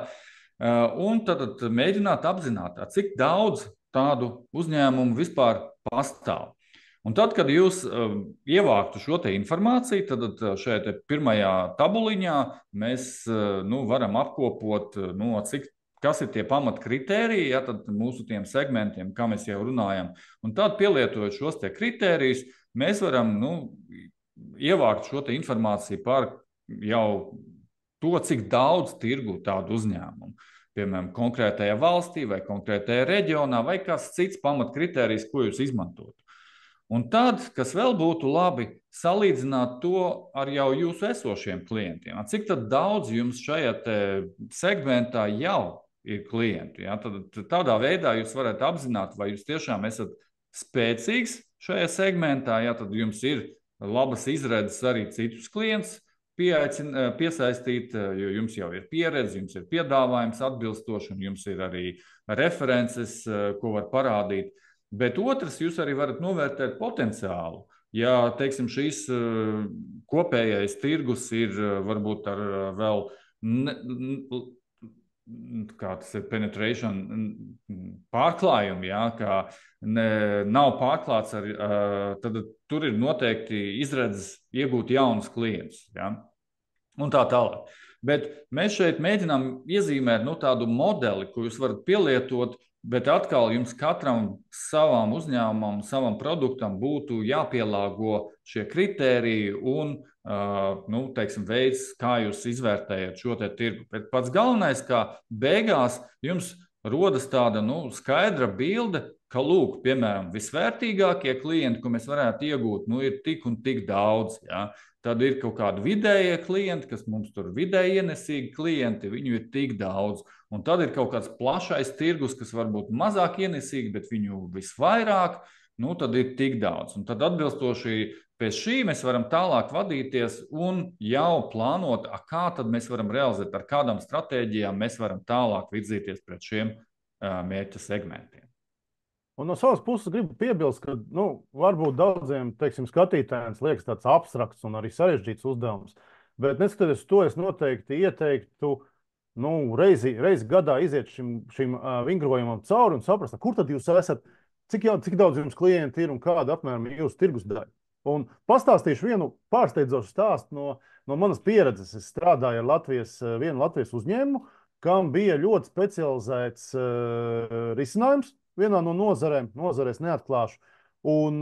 un tad mēģināt apzināt, cik daudz tādu uzņēmumu vispār pastāv. Un tad, kad jūs ievāktu šo te informāciju, tad šajā te pirmajā tabuliņā mēs varam apkopot, kas ir tie pamatkritēriji, ja, tad mūsu tiem segmentiem, kā mēs jau runājam. Un tad, pielietojot šos te kritērijus, mēs varam ievākt šo te informāciju par jau to, cik daudz tirgu tādu uzņēmumu. Piemēram, konkrētajā valstī vai konkrētajā reģionā vai kāds cits pamatkritērijs, ko jūs izmantot. Un tad, kas vēl būtu labi, salīdzināt to ar jau jūsu esošiem klientiem. Cik tad daudz jums šajā te segmentā jau ir klienti. Ja? Tad tādā veidā jūs varat apzināt, vai jūs tiešām esat spēcīgs šajā segmentā, ja? Tad jums ir labas izredzes arī citus klientus piesaistīt, jo jums jau ir pieredze, jums ir piedāvājums atbilstoši, un jums ir arī references, ko var parādīt. Bet otrs, jūs arī varat novērtēt potenciālu. Ja, teiksim, šīs kopējais tirgus ir varbūt ar vēl kā tas ir penetration pārklājumi, ja, kā nav pārklāts, tad tur ir noteikti izredzes iegūt jaunus klientus. Ja, un tā tālāk. Bet mēs šeit mēģinām iezīmēt tādu modeli, ko jūs varat pielietot, bet atkal jums katram savam uzņēmumam, savam produktam būtu jāpielāgo šie kritēriji un teiksim, veids, kā jūs izvērtējat šo te tirgu. Bet pats galvenais, kā beigās jums rodas tāda skaidra bilde, ka, lūk, piemēram, visvērtīgākie klienti, ko mēs varētu iegūt, ir tik un tik daudz. Ja? Tad ir kaut kādi vidējie klienti, kas mums tur vidēji ienesīgi klienti, viņu ir tik daudz. Un tad ir kaut kāds plašais tirgus, kas varbūt mazāk ienesīgi, bet viņu visvairāk, tad ir tik daudz. Un tad atbilstoši pēc šī mēs varam tālāk vadīties un jau plānot, kā tad mēs varam realizēt, ar kādām stratēģijām mēs varam tālāk virzīties pret šiem mērķa segmentiem. Un no savas puses gribu piebilst, ka varbūt daudziem skatītājiem liekas tāds abstrakts un arī sarežģīts uzdevums. Bet neskatoties to, es noteikti ieteiktu reizi gadā iziet šim vingrojumam cauri un saprast, kur tad jūs esat, cik daudz jums klienti ir un kāda apmēram ir jūsu tirgus daļa. Un pastāstīšu vienu pārsteidzošu stāstu no manas pieredzes. Es strādāju ar vienu Latvijas uzņēmumu, kam bija ļoti specializēts risinājums vienā no nozarēs neatklāšu. Un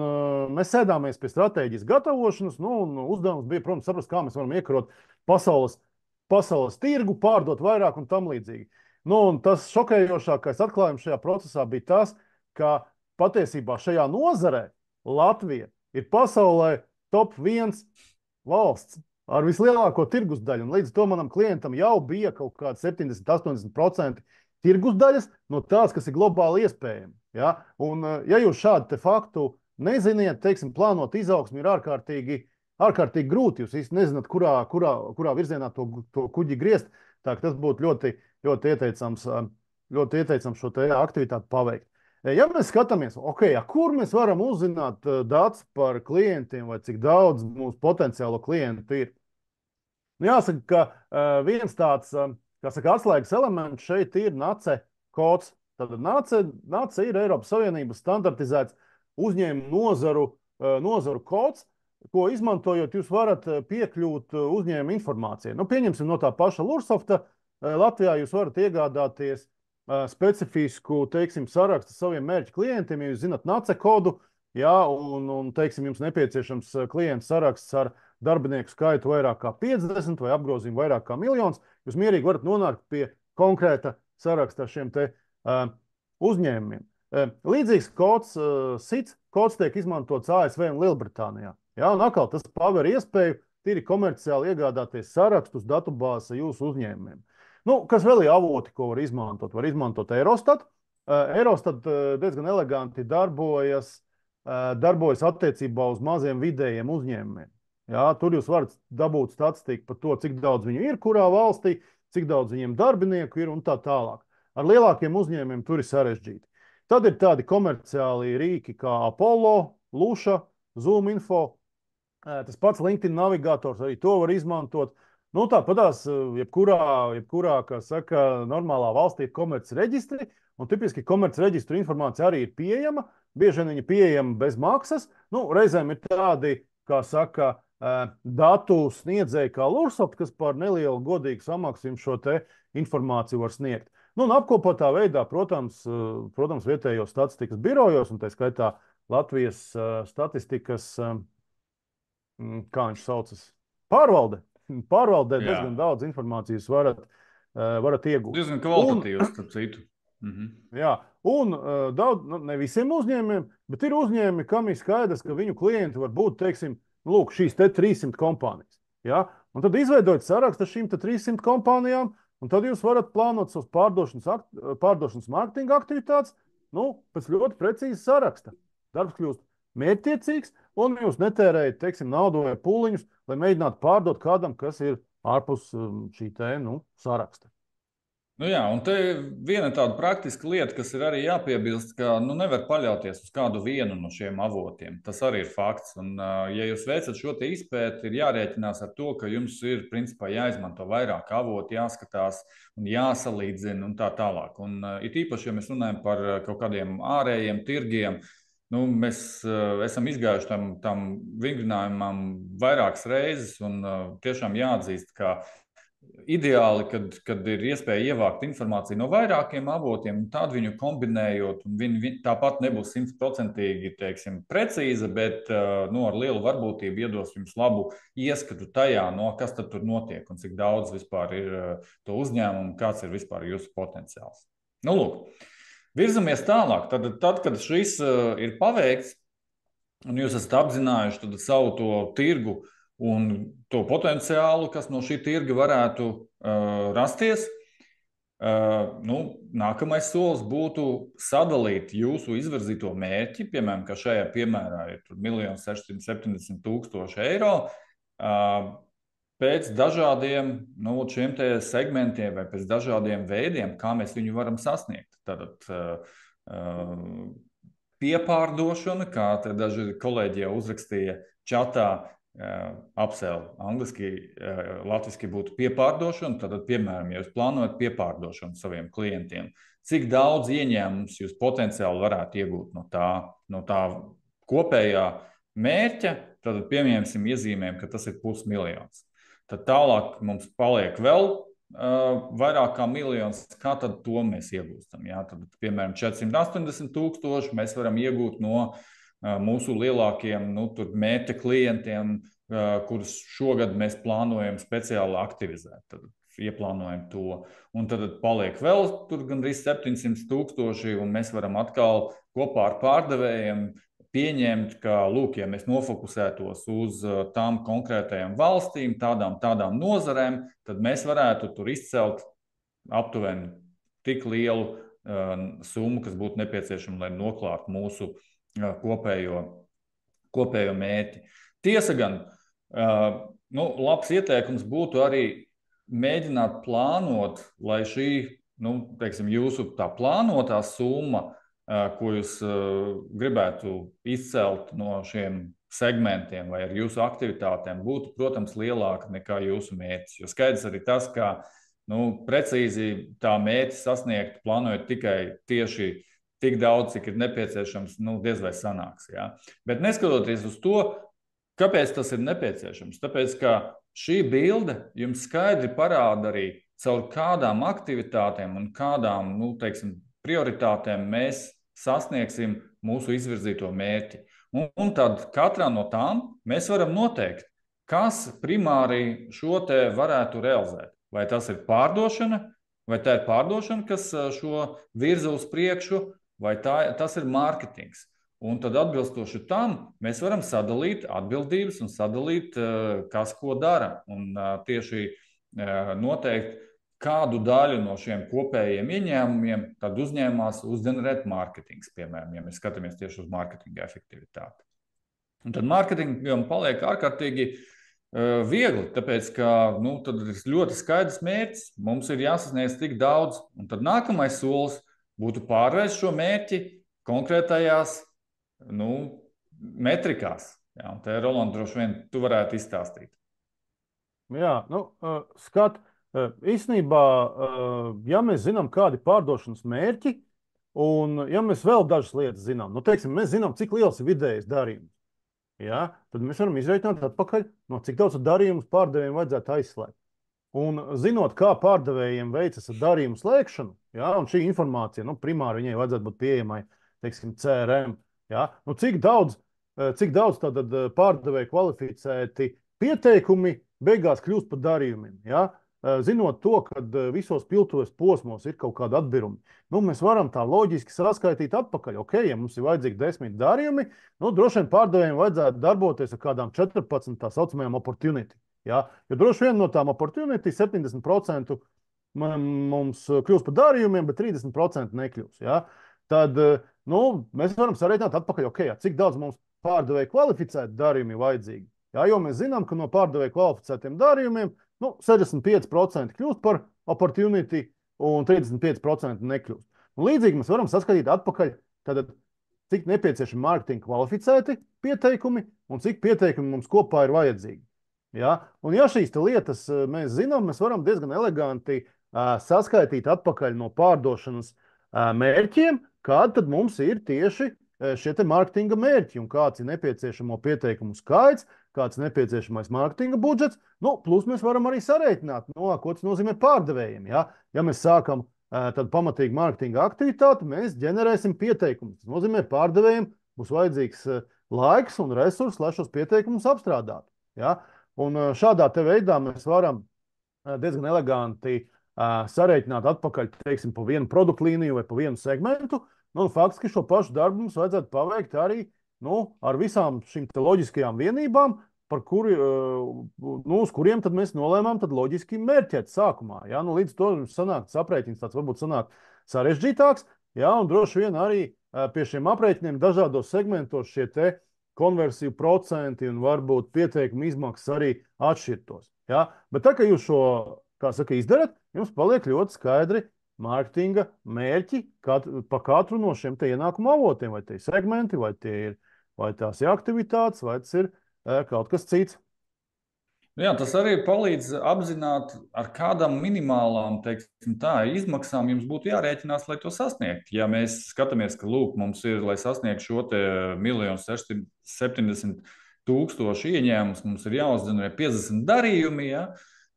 mēs sēdāmies pie stratēģijas gatavošanas, un uzdevums bija, protams, saprast, kā mēs varam iekarot pasaules tirgu, pārdot vairāk un tam līdzīgi. Un tas šokējošākais atklājums šajā procesā bija tas, ka patiesībā šajā nozarē Latvija ir pasaulē top 1 valsts ar vislielāko tirgus daļu. Un līdz to manam klientam jau bija kaut kāda 70–80% tirgus daļas no tās, kas ir globāli iespējami. Ja? Un, ja jūs šādu faktu neziniet, plānot izaugsmi ir ārkārtīgi grūti. Jūs īsti nezināt, kurā virzienā to kuģi griezt. Tā ka tas būtu ļoti ieteicams šo te aktivitāti paveikt. Ja mēs skatāmies, kur mēs varam uzzināt datus par klientiem vai cik daudz mūsu potenciālo klientu ir, jāsaka, ka viens tāds, kā saka, atslēgas elements šeit ir NACE kods. Tad NACE ir Eiropas Savienības standartizēts uzņēmumu nozaru kods, ko izmantojot, jūs varat piekļūt uzņēmuma informācijai. Nu, pieņemsim no tā paša Lursofta. Latvijā jūs varat iegādāties specifisku, teiksim, sarakstu saviem mērķu klientiem, ja jūs zinat NACE kodu, jā, un teiksim, jums nepieciešams klientu saraksts ar darbinieku skaitu vairāk kā 50 vai apgrozījumu vairāk kā 1 miljons, jūs mierīgi varat nonākt pie konkrēta saraksta ar šiem te uzņēmumiem. Līdzīgs kods, SITS kods tiek izmantots ASV un Lielbritānijā. Jā, un atkal tas paver iespēju tīri komerciāli iegādāties sarakstus datubāze jūsu uzņēmumiem. Nu, kas vēl ir avoti, ko var izmantot? Var izmantot Eurostat. Eurostat diezgan eleganti darbojas attiecībā uz maziem vidējiem uzņēmumiem. Jā, tur jūs varat dabūt statistiku par to, cik daudz viņu ir, kurā valstī, cik daudz viņiem darbinieku ir un tā tālāk. Ar lielākiem uzņēmumiem tur ir sarežģīti. Tad ir tādi komerciāli rīki kā Apollo, Luša, Zoom Info. Tas pats LinkedIn navigators, arī to var izmantot. Nu, tāpatās, jebkurā, kā saka, normālā valstī ir komerces reģistri, un tipiski komerces reģistru informācija arī ir pieejama. Bieži vien viņa pieejama bez maksas. Nu, reizēm ir tādi, kā saka, datu sniedzēji kā Lursoft, kas par nelielu godīgu samaksu jums šo te informāciju var sniegt. Nu, un apkopotā veidā, protams, vietējos statistikas birojos, un tā skaitā Latvijas statistikas, kā viņš saucas, pārvaldē diezgan daudz informācijas varat iegūt. Diezgan kvalitatīvs, starp citu. Jā, un daudz, ne visiem uzņēmumiem, bet ir uzņēmumi, kam ir skaidrs, ka viņu klienti var būt, teiksim, lūk, šīs te 300 kompānijas. Ja? Un tad izveidojot sarakstu ar šīm 300 kompānijām, un tad jūs varat plānot savus pārdošanas mārketinga aktivitātes, nu, pēc ļoti precīza saraksta. Darbs kļūst mērķtiecīgs, un jūs netērējat, teiksim, naudu vai pūliņus, lai mēģinātu pārdot kādam, kas ir ārpus šī te, saraksta. Nu jā, un te viena tāda praktiska lieta, kas ir arī jāpiebilst, ka nevar paļauties uz kādu vienu no šiem avotiem. Tas arī ir fakts. Un, ja jūs veicat šo te izpēti, ir jārēķinās ar to, ka jums ir principā jāizmanto vairāk avotu, jāskatās un jāsalīdzina un tā tālāk. Un it īpaši, ja mēs runājam par kaut kādiem ārējiem tirgiem, mēs esam izgājuši tam vingrinājumam vairākas reizes un tiešām jāatzīst, ka ideāli, kad ir iespēja ievākt informāciju no vairākiem avotiem, tad viņu kombinējot, un viņi tāpat nebūs 100%, teiksim, precīza, bet ar lielu varbūtību iedos jums labu ieskatu tajā, kas tad tur notiek un cik daudz vispār ir to uzņēmumu, kāds ir vispār jūsu potenciāls. Nu, lūk, virzamies tālāk. Tad, kad šis ir paveikts, un jūs esat apzinājuši savu to tirgu, un to potenciālu, kas no šī tirga varētu rasties, nākamais solis būtu sadalīt jūsu izvirzīto mērķi, piemēram, kā šajā piemērā ir 1 670 000 eiro, pēc dažādiem šiem te segmentiem vai pēc dažādiem veidiem, kā mēs viņu varam sasniegt. Tātad piepārdošana, kā te daži kolēģi jau uzrakstīja čatā, upsell, angliski, latviski būtu piepārdošana. Tad, piemēram, ja jūs plānojat piepārdošanu saviem klientiem, cik daudz ieņēmums jūs potenciāli varētu iegūt no tā kopējā mērķa, tad piemēram iezīmējam, ka tas ir 500 000. Tad tālāk mums paliek vēl vairāk kā 1 miljons, kā tad to mēs iegūstam. Jā? Tad, piemēram, 480 000 mēs varam iegūt no mūsu lielākiem mērķa klientiem, kurus šogad mēs plānojam speciāli aktivizēt. Tad ieplānojam to. Un tad paliek vēl gandrīz 700 000, un mēs varam atkal kopā ar pārdevējiem pieņemt, ka, lūk, ja mēs nofokusētos uz tām konkrētajām valstīm, tādām nozarēm, tad mēs varētu tur izcelt aptuveni tik lielu summu, kas būtu nepieciešama, lai noklātu mūsu kopējo mērķi. Tiesa gan, labs ieteikums būtu arī mēģināt plānot, lai šī, teiksim, jūsu tā plānotā summa, ko jūs gribētu izcelt no šiem segmentiem vai ar jūsu aktivitātēm, būtu, protams, lielāka nekā jūsu mērķis. Jo skaidrs arī tas, ka precīzi tā mērķi sasniegt, plānojot tikai tieši tik daudz, cik ir nepieciešams, diez vai sanāks. Ja? Bet neskatoties uz to, kāpēc tas ir nepieciešams? Tāpēc, ka šī bilde jums skaidri parāda arī, caur kādām aktivitātēm un kādām, teiksim, prioritātēm mēs sasniegsim mūsu izvirzīto mērķi. Un tad katrā no tām mēs varam noteikt, kas primāri šo te varētu realizēt. Vai tas ir pārdošana, vai tā ir pārdošana, kas šo virza uz priekšu, vai tas ir mārketings. Un tad atbilstoši tam mēs varam sadalīt atbildības un sadalīt, kas ko dara. Un tieši noteikt, kādu daļu no šiem kopējiem ieņēmumiem tad uzņēmās uzģenerēt mārketings, piemēram, ja mēs skatāmies tieši uz mārketinga efektivitāti. Un tad mārketingam paliek ārkārtīgi viegli, tāpēc, ka tad ir ļoti skaidrs mērķis, mums ir jāsasniedz tik daudz, un tad nākamais solis būtu pārvērst šo mērķi konkrētajās metrikās. Jā, un te, Roland, droši vien tu varētu izstāstīt. Jā, skat, īstenībā, ja mēs zinām, kādi pārdošanas mērķi, un ja mēs vēl dažas lietas zinām, teiksim, mēs zinām, cik liels ir vidējais darījums, ja, tad mēs varam izreikināt atpakaļ, cik daudz darījumus pārdevējiem vajadzētu aizslēgt. Un zinot, kā pārdevējiem veicas ar darījumu slēgšanu, ja, un šī informācija, primāri viņai vajadzētu būt pieejamai, teiksim, CRM, ja, cik daudz tātad pārdevēji kvalificēti pieteikumi beigās kļūst par darījumiem, ja. Zinot to, ka visos piltuves posmos ir kaut kāda atbirumi, mēs varam tā loģiski saskaitīt atpakaļ. Ok, ja mums ir vajadzīgi 10 darījumi, droši vien pārdevējiem vajadzētu darboties ar kādām 14 tā saucamajām opportunity. Ja? Jo droši vien no tām opportunity 70% mums kļūst par darījumiem, bet 30% nekļūst. Ja? Tad mēs varam sarēķināt atpakaļ, ok, cik daudz mums pārdevēju kvalificētu darījumi vajadzīgi. Ja? Jo mēs zinām, ka no pārdevēju kvalificētiem darījumiem 65% kļūst par opportunity un 35% nekļūst. Līdzīgi mēs varam saskatīt atpakaļ, tātad, cik nepieciešami mārketinga kvalificēti pieteikumi un cik pieteikumi mums kopā ir vajadzīgi. Ja? Un ja šīs lietas mēs zinām, mēs varam diezgan eleganti saskaitīt atpakaļ no pārdošanas mērķiem, kāda tad mums ir tieši šie te mārketinga mērķi un kāds ir nepieciešamo pieteikumu skaits, kāds ir nepieciešamais mārketinga budžets, plus mēs varam arī sarēķināt, ko tas nozīmē pārdevējiem. Ja, ja mēs sākam tad pamatīgi mārketinga aktivitāti, mēs ģenerēsim pieteikumus. Tas nozīmē, pārdevējiem būs vajadzīgs laiks un resursi, lai šos pieteikumus apstrādātu. Ja, un šādā te veidā mēs varam diezgan eleganti sarēķināt atpakaļ, teiksim, pa vienu produktu līniju vai pa vienu segmentu. Faktiski šo pašu darbu mums vajadzētu paveikt arī ar visām šīm loģiskajām vienībām, uz kuriem tad mēs nolēmām tad loģiski mērķēt sākumā. Ja? Līdz to sanāk aprēķins tāds varbūt sanāk sarežģītāks, ja? Un droši vien arī pie šiem aprēķiniem dažādos segmentos šie te konversiju procenti un varbūt pieteikumu izmaksas arī atšķirtos. Ja? Bet tā, ka jūs šo, izdarat, jums paliek ļoti skaidri mārketinga mērķi pa katru no šiem te ienākumu avotiem, vai tie ir segmenti, vai tās ir aktivitātes, vai tas ir kaut kas cits. Jā, tas arī palīdz apzināt, ar kādām minimālām, teiksim tā, izmaksām jums būtu jārēķinās, lai to sasniegtu. Ja mēs skatāmies, ka, mums ir, lai sasniegtu šo te 1 670 000 ieņēmumus, mums ir jāuzģenerē 50 darījumi, ja?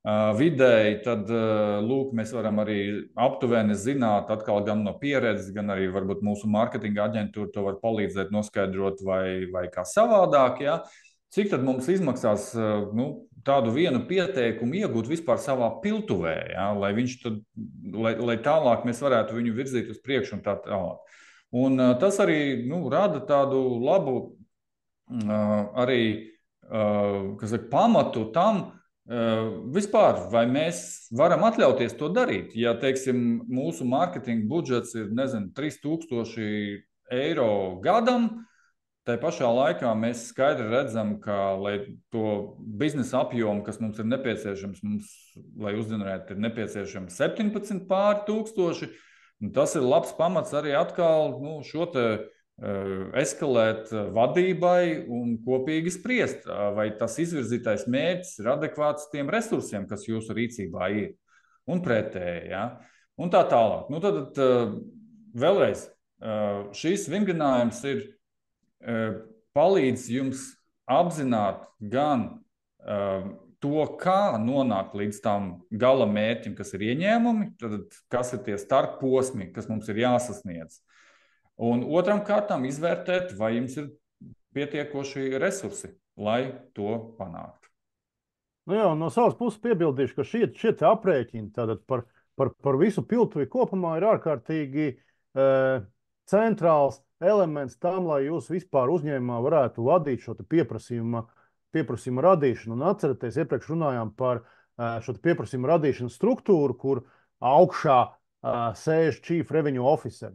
Vidēji, tad mēs varam arī aptuveni zināt, atkal gan no pieredzes, gan arī varbūt mūsu mārketinga aģentūra to var palīdzēt noskaidrot vai kā savādāk. Ja? Cik tad mums izmaksās tādu vienu pieteikumu iegūt vispār savā piltuvē, ja? lai tālāk mēs varētu viņu virzīt uz priekšu un tā tālāk. Un tas arī rada tādu labu arī pamatu tam, vispār, vai mēs varam atļauties to darīt? Ja, teiksim, mūsu mārketinga budžets ir, 3000 eiro gadam, Tā pašā laikā mēs skaidri redzam, ka, lai to biznesa apjomu, kas mums ir nepieciešams, lai uzģenerētu, ir nepieciešams 17 pāri tūkstoši. Tas ir labs pamats arī atkal šo te eskalēt vadībai un kopīgi spriest, vai tas izvirzītais mērķis ir adekvāts tiem resursiem, kas jūsu rīcībā ir, un pretēji. Ja? Un tā tālāk. Tad vēlreiz šīs vingrinājums ir palīdz jums apzināt gan to, kā nonākt līdz tam gala mērķim, kas ir ieņēmumi, tad kas ir tie starpposmi, kas mums ir jāsasniedz. Un otram kārtām izvērtēt, vai jums ir pietiekoši resursi, lai to panāktu. Jā, no savas puses piebildīšu, ka šie aprēķini par visu piltuvi kopumā ir ārkārtīgi centrāls elements tam, lai jūs vispār uzņēmumā varētu vadīt šo pieprasījuma radīšanu. Un atcerieties, iepriekš runājām par šo pieprasījuma radīšanas struktūru, kur augšā sēž Chief Revenue Officer.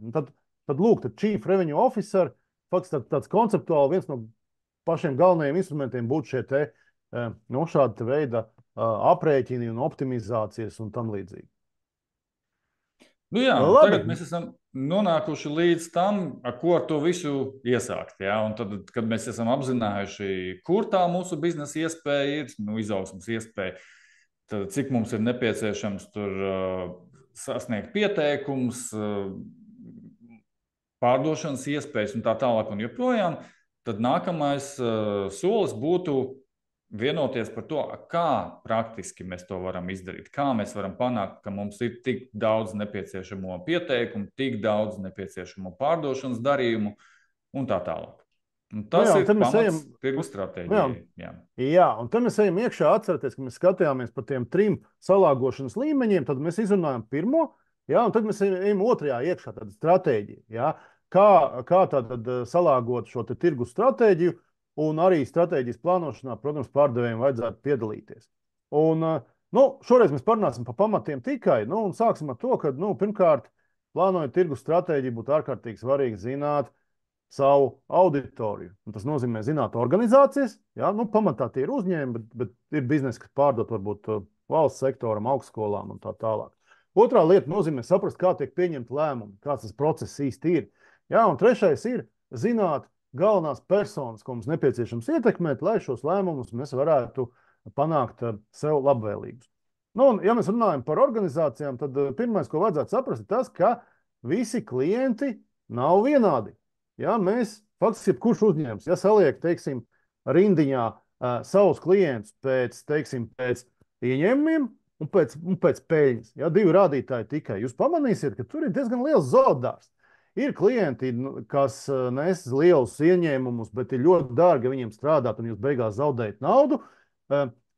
Tad lūk, Chief Revenue Officer, faktiski tāds konceptuāli viens no pašiem galvenajiem instrumentiem būtu šie te šāda veida aprēķini un optimizācijas un tam līdzīgi. Tagad mēs esam nonākuši līdz tam, ko ar to visu iesākt. Ja? Un tad, kad mēs esam apzinājuši, kur tā mūsu biznesa iespēja ir, izaugsmas iespēja, tad cik mums ir nepieciešams tur sasniegt pieteikumus, pārdošanas iespējas un tā tālāk un joprojām, tad nākamais solis būtu vienoties par to, kā praktiski mēs to varam izdarīt, kā mēs varam panākt, ka mums ir tik daudz nepieciešamo pieteikumu, tik daudz nepieciešamo pārdošanas darījumu un tā tālāk. Un tas ir pamats tirgus stratēģijai. Jā, un tad mēs ejam iekšā, atcerieties, ka mēs skatījāmies par tiem 3 salāgošanas līmeņiem, tad mēs izrunājam pirmo, jā, un tad mēs ejam otrajā iekšā, tāda stratēģija. Jā. Kā tātad salāgot šo tirgus stratēģiju, un arī stratēģijas plānošanā, protams, pārdevējiem vajadzētu piedalīties. Un, šoreiz mēs parunāsim par pamatiem tikai, un sāksim ar to, ka, pirmkārt, plānojot tirgus stratēģiju, būtu ārkārtīgi svarīgi zināt savu auditoriju. Un tas nozīmē zināt organizācijas, jā, pamatā tie ir uzņēmumi, bet ir biznesi, kas pārdot varbūt valsts sektoram, augstskolām un tā tālāk. Otrā lieta nozīmē saprast, kā tiek pieņemti lēmumi, kāds tas process īsti ir. Jā, un trešais ir zināt galvenās personas, ko mums nepieciešams ietekmēt, lai šos lēmumus mēs varētu panākt sev labvēlīgus. Un, ja mēs runājam par organizācijām, tad pirmais, ko vajadzētu saprast, ir tas, ka visi klienti nav vienādi. Ja, mēs, faktiski, jebkurš uzņēmums, ja saliek, teiksim, rindiņā savus klientus pēc ieņēmumiem un pēc peļņas, ja, 2 rādītāji tikai, jūs pamanīsiet, ka tur ir diezgan liels zaudārs. Ir klienti, kas nes lielus ieņēmumus, bet ir ļoti dārgi viņiem strādāt, un jūs beigās zaudējat naudu.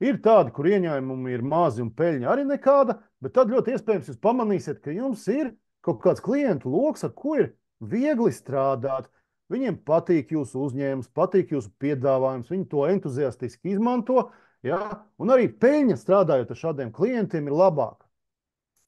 Ir tādi, kur ieņēmumi ir mazi un peļņa arī nekāda, bet tad ļoti iespējams jūs pamanīsiet, ka jums ir kaut kāds klientu loks, ar ko ir viegli strādāt. Viņiem patīk jūsu uzņēmums, patīk jūsu piedāvājums, viņi to entuziastiski izmanto, ja? Un arī peļņa strādājot ar šādiem klientiem ir labāka.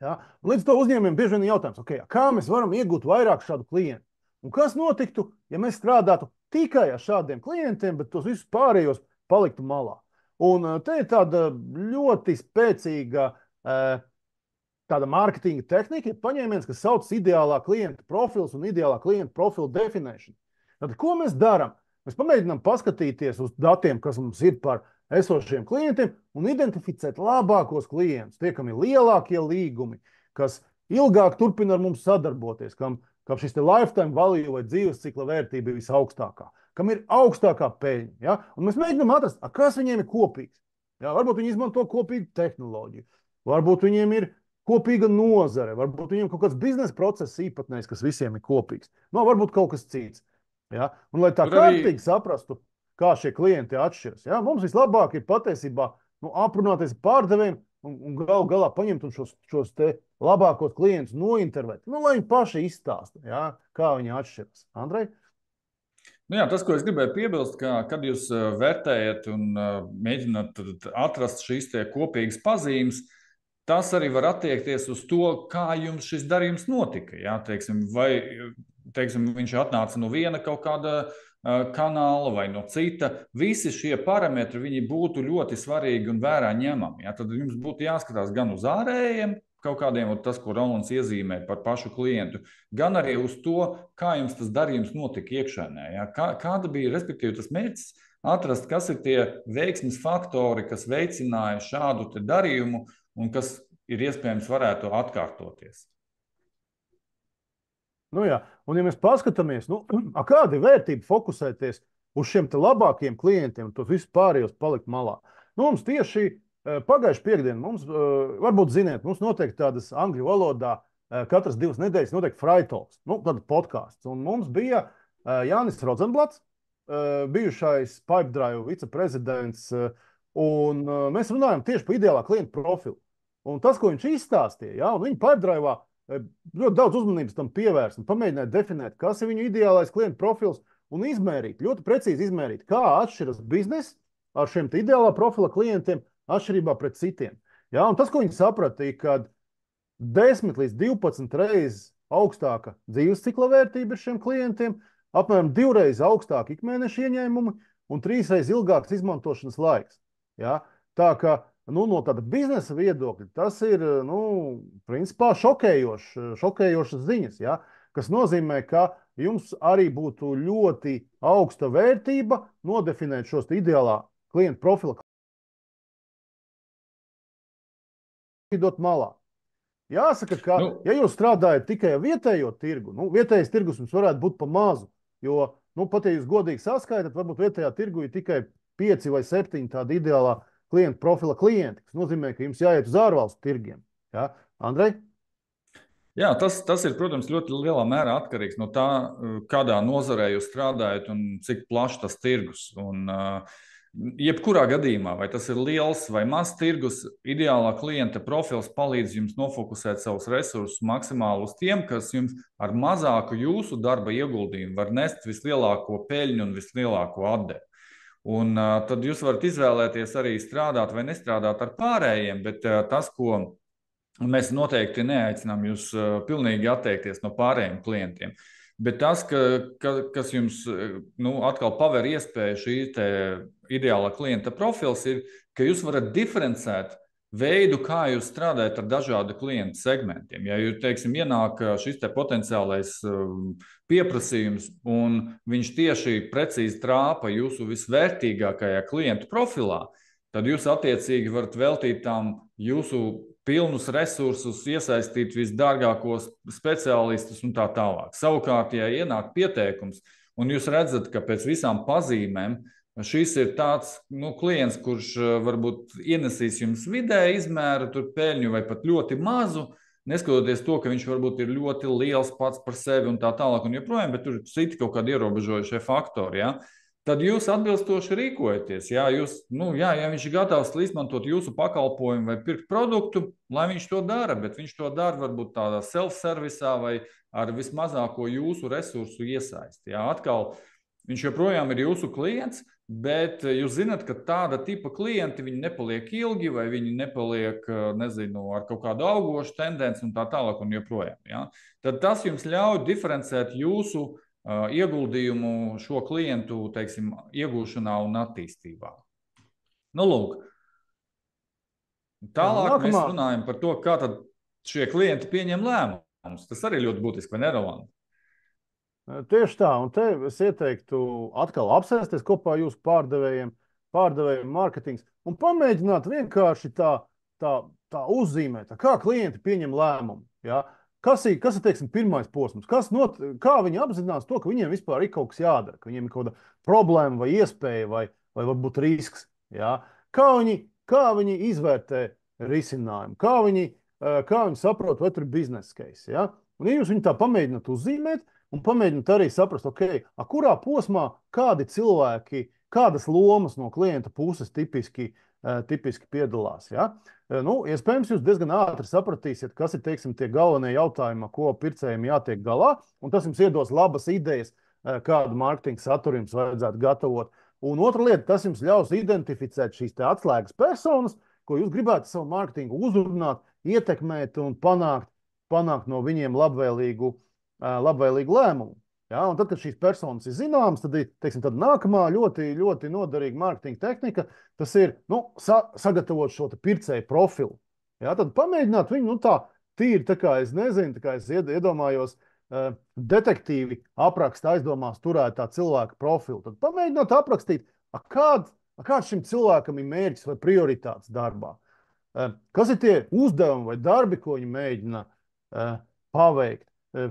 Ja? Līdz to uzņēmumiem bieži vien ir jautājums, kā mēs varam iegūt vairāk šādu klientu? Un kas notiktu, ja mēs strādātu tikai ar šādiem klientiem, bet tos visus pārējos paliktu malā? Un te ir tāda ļoti spēcīga tāda mārketinga tehnika, ir paņēmiens, kas sauc ideālā klienta profils un ideālā klienta profila definēšana. Tad, ko mēs darām? Mēs pamēģinām paskatīties uz datiem, kas mums ir par esošiem klientiem un identificēt labākos klientus, tie, kam ir lielākie līgumi, kas ilgāk turpina ar mums sadarboties, kam šis lifetime value vai dzīves cikla vērtība ir visaugstākā, kam ir augstākā peļņa. Ja? Un mēs mēģinām atrast, kas viņiem ir kopīgs. Ja? Varbūt viņi izmanto kopīgu tehnoloģiju, varbūt viņiem ir kopīga nozare, varbūt viņiem kaut kāds biznesa process īpatnējs, kas visiem ir kopīgs. Varbūt kaut kas cits. Ja? Un, lai tā kārtīgi saprastu, kā šie klienti atšķiras. Ja? Mums vislabāk ir patiesībā aprunāties ar pārdevējiem un galu galā paņemt un šos te labākos klientus nointervēt. Lai viņi paši izstāsta, ja? Kā viņi atšķiras. Andrej? Tas, ko es gribēju piebilst, ka, kad jūs vērtējat un mēģināt atrast šīs tie kopīgas pazīmes, tas arī var attiekties uz to, kā jums šis darījums notika. Ja? Teiksim, vai viņš atnāca no viena kaut kāda kanāla vai no cita. Visi šie parametri viņi būtu ļoti svarīgi un vērā ņemami. Ja? Tad jums būtu jāskatās gan uz ārējiem, kaut kādiem, tas, ko Rolands iezīmē par pašu klientu, gan arī uz to, kā jums tas darījums notika iekšēnē. Ja? Kāda bija, respektīvi, tas mērķis atrast, kas ir tie veiksmes faktori, kas veicināja šādu darījumu un kas ir iespējams varētu atkārtoties. Nu jā, un ja mēs paskatāmies, kāda ir vērtība fokusēties uz šiem labākiem klientiem, to visu pārējos palikt malā. Mums tieši pagājušajā piekdienā, varbūt ziniet, mums notiek tādas angļu valodā katras 2 nedēļas notiek Freitalks, tāda podkāsts. Un mums bija Jānis Rozenblats, bijušais Pipedrive viceprezidents, un mēs runājam tieši par ideālā klienta profilu. Un tas, ko viņš izstāstīja, ja, un viņa Pipedrive ļoti daudz uzmanības tam pievērst un pamēģināt definēt, kas ir viņu ideālais klienta profils un izmērīt, ļoti precīzi izmērīt, kā atšķiras bizness ar šiem ideālā profila klientiem atšķirībā pret citiem. Ja, un tas, ko viņi sapratīja, kad 10 līdz 12 reizes augstāka dzīves cikla vērtība ir šiem klientiem, apmēram 2 reizes augstāka ikmēneša ieņēmumi un 3 reizes ilgāks izmantošanas laiks. Ja? Tā kā no tāda biznesa viedokļa tas ir, principā šokējošas ziņas, ja? Kas nozīmē, ka jums arī būtu ļoti augsta vērtība nodefinēt šos ideālā klienta profila dot malā. Jāsaka, ka, ja jūs strādājat tikai ar vietējo tirgu, vietējais tirgus jums varētu būt pa mazu, jo, pat ja jūs godīgi saskaitat, varbūt vietējā tirgu ir tikai 5 vai 7 tādi ideālā klienta profila klienti, kas nozīmē, ka jums jāiet uz ārvalstu tirgiem. Ja? Andrej? Jā, tas ir, protams, ļoti lielā mērā atkarīgs no tā, kādā nozarē jūs strādājat un cik plašs tas tirgus. Un, jebkurā gadījumā, vai tas ir liels vai mazs tirgus, ideālā klienta profils palīdz jums nofokusēt savus resursus maksimāli uz tiem, kas jums ar mazāku jūsu darba ieguldījumu var nest vislielāko peļņu un vislielāko atdevi. Un tad jūs varat izvēlēties arī strādāt vai nestrādāt ar pārējiem, bet tas, ko mēs noteikti neaicinām jūs pilnīgi atteikties no pārējiem klientiem, bet tas, kas jums atkal paver iespēju šī ideālā klienta profils, ir, ka jūs varat diferencēt veidu, kā jūs strādājat ar dažādu klientu segmentiem. Ja jūs, teiksim, ienāk šis potenciālais pieprasījums un viņš tieši precīzi trāpa jūsu visvērtīgākajā klientu profilā, tad jūs attiecīgi varat veltīt tam jūsu pilnus resursus, iesaistīt visdārgākos speciālistus un tā tālāk. Savukārt, ja ienāk pieteikums un jūs redzat, ka pēc visām pazīmēm šis ir tāds klients, kurš varbūt ienesīs jums vidēju izmēru peļņu vai pat ļoti mazu, neskatoties to, ka viņš varbūt ir ļoti liels pats par sevi un tā tālāk un joprojām, bet tur ir citi kaut kādi ierobežojušie faktori. Ja? Tad jūs atbilstoši rīkojaties. Ja viņš ir gatavs izmantot jūsu pakalpojumu vai pirkt produktu, lai viņš to dara, bet viņš to dara varbūt tādā self-servisā vai ar vismazāko jūsu resursu iesaisti. Ja? Atkal, viņš joprojām ir jūsu klients, bet jūs zināt, ka tāda tipa klienti viņi nepaliek ilgi vai viņi nepaliek, ar kaut kādu augošu tendenci un tā tālāk un joprojām. Ja? Tad tas jums ļauj diferencēt jūsu ieguldījumu šo klientu, teiksim, iegūšanā un attīstībā. Lūk. Tālāk mēs runājam par to, kā tad šie klienti pieņem lēmumus. Tas arī ļoti būtiski, vai ne, Roland? Tieši tā, un te es ieteiktu atkal apsēsties kopā ar jūsu pārdevējiem, mārketings, un pamēģināt vienkārši tā uzzīmēt, kā klienti pieņem lēmumu. Ja? Kas ir teiksim, pirmais posms? Kā viņi apzinās to, ka viņiem vispār ir kaut kas jādara, ka viņiem ir kaut kāda problēma vai iespēja vai varbūt risks? Ja? Kā viņi izvērtē risinājumu? Kā viņi saprot, vai tur ir biznesa case? Ja? Un ja jūs viņu tā pamēģināt uzzīmēt, un pamēģināt arī saprast, kurā posmā kādi cilvēki, kādas lomas no klienta puses tipiski piedalās. Ja? Iespējams, jūs diezgan ātri sapratīsiet, kas ir teiksim, tie galvenie jautājumi, ko pircējiem jātiek galā, un tas jums iedos labas idejas, kādu mārketinga saturu jums vajadzētu gatavot. Un otra lieta, tas jums ļaus identificēt šīs atslēgas personas, ko jūs gribētu savu mārketingu uzrunāt, ietekmēt un panākt no viņiem labvēlīgu lēmumu. Ja? Un tad, kad šīs personas ir zināmas, tad ir teiksim, nākamā ļoti, ļoti noderīga mārketinga tehnika. Tas ir sagatavot šo pircēju profilu. Ja? Tad pamēģināt viņu tā tīri, tā kā es nezinu, tā kā es iedomājos, detektīvi apraksta aizdomās turētā cilvēka profilu. Tad pamēģināt aprakstīt, kāds šim cilvēkam ir mērķis vai prioritātes darbā. Kas ir tie uzdevumi vai darbi, ko viņi mēģina paveikt?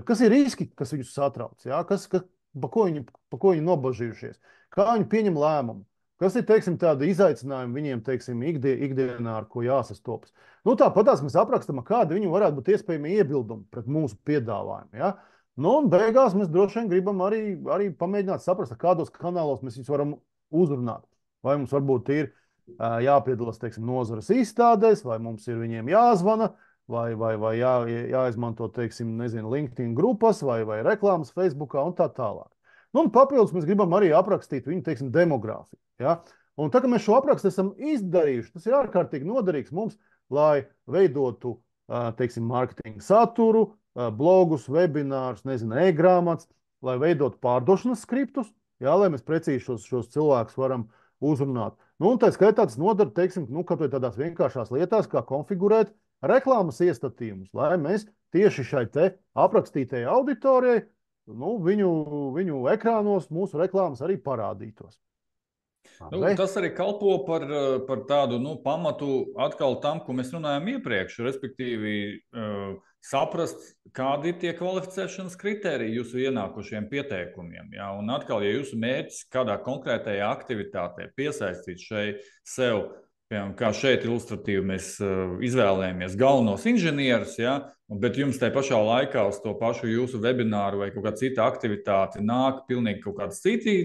Kas ir riski, kas viņus satrauc? Ja? Pa ko viņi nobažījušies? Kā viņi pieņem lēmumu? Kas ir teiksim, tādi izaicinājumi viņiem teiksim, ikdienā, ar ko jāsastopas? Tāpat mēs aprakstām, kādi viņu varētu būt iespējami iebildumi pret mūsu piedāvājumu. Ja? Un beigās mēs droši vien gribam arī pamēģināt saprast, kādos kanālos mēs viņus varam uzrunāt. Vai mums varbūt ir jāpiedalās teiksim, nozares izstādēs, vai mums ir viņiem jāzvana, vai jāizmanto teiksim, nezinu, LinkedIn grupas, vai reklāmas Facebookā un tā tālāk. Un papildus mēs gribam arī aprakstīt viņu teiksim, demogrāfiju. Ja? Un tā kā mēs šo aprakstu esam izdarījuši, tas ir ārkārtīgi noderīgs mums, lai veidotu teiksim, mārketinga saturu, blogus, webinārus, e-grāmatas, lai veidotu pārdošanas skriptus, ja? Lai mēs precīzi šos cilvēkus varam uzrunāt. Un tā skaitā tas nodara, teiksim, kaut vai tādās vienkāršās lietās, kā konfigurēt reklāmas iestatījumus, lai mēs tieši šai te aprakstītajai auditorijai, viņu ekrānos mūsu reklāmas arī parādītos. Tas arī kalpo par tādu pamatu atkal tam, ko mēs runājām iepriekš, respektīvi saprast, kādi ir tie kvalificēšanas kritēriji jūsu ienākušiem pieteikumiem. Ja? Un atkal, ja jūsu mērķis kādā konkrētajā aktivitātē piesaistīt sev, piemēram, kā šeit ilustratīvi mēs izvēlējāmies galvenos inženierus, ja? Bet jums tajā pašā laikā uz to pašu jūsu webināru vai kaut kāda cita aktivitāte nāk pilnīgi kaut kādi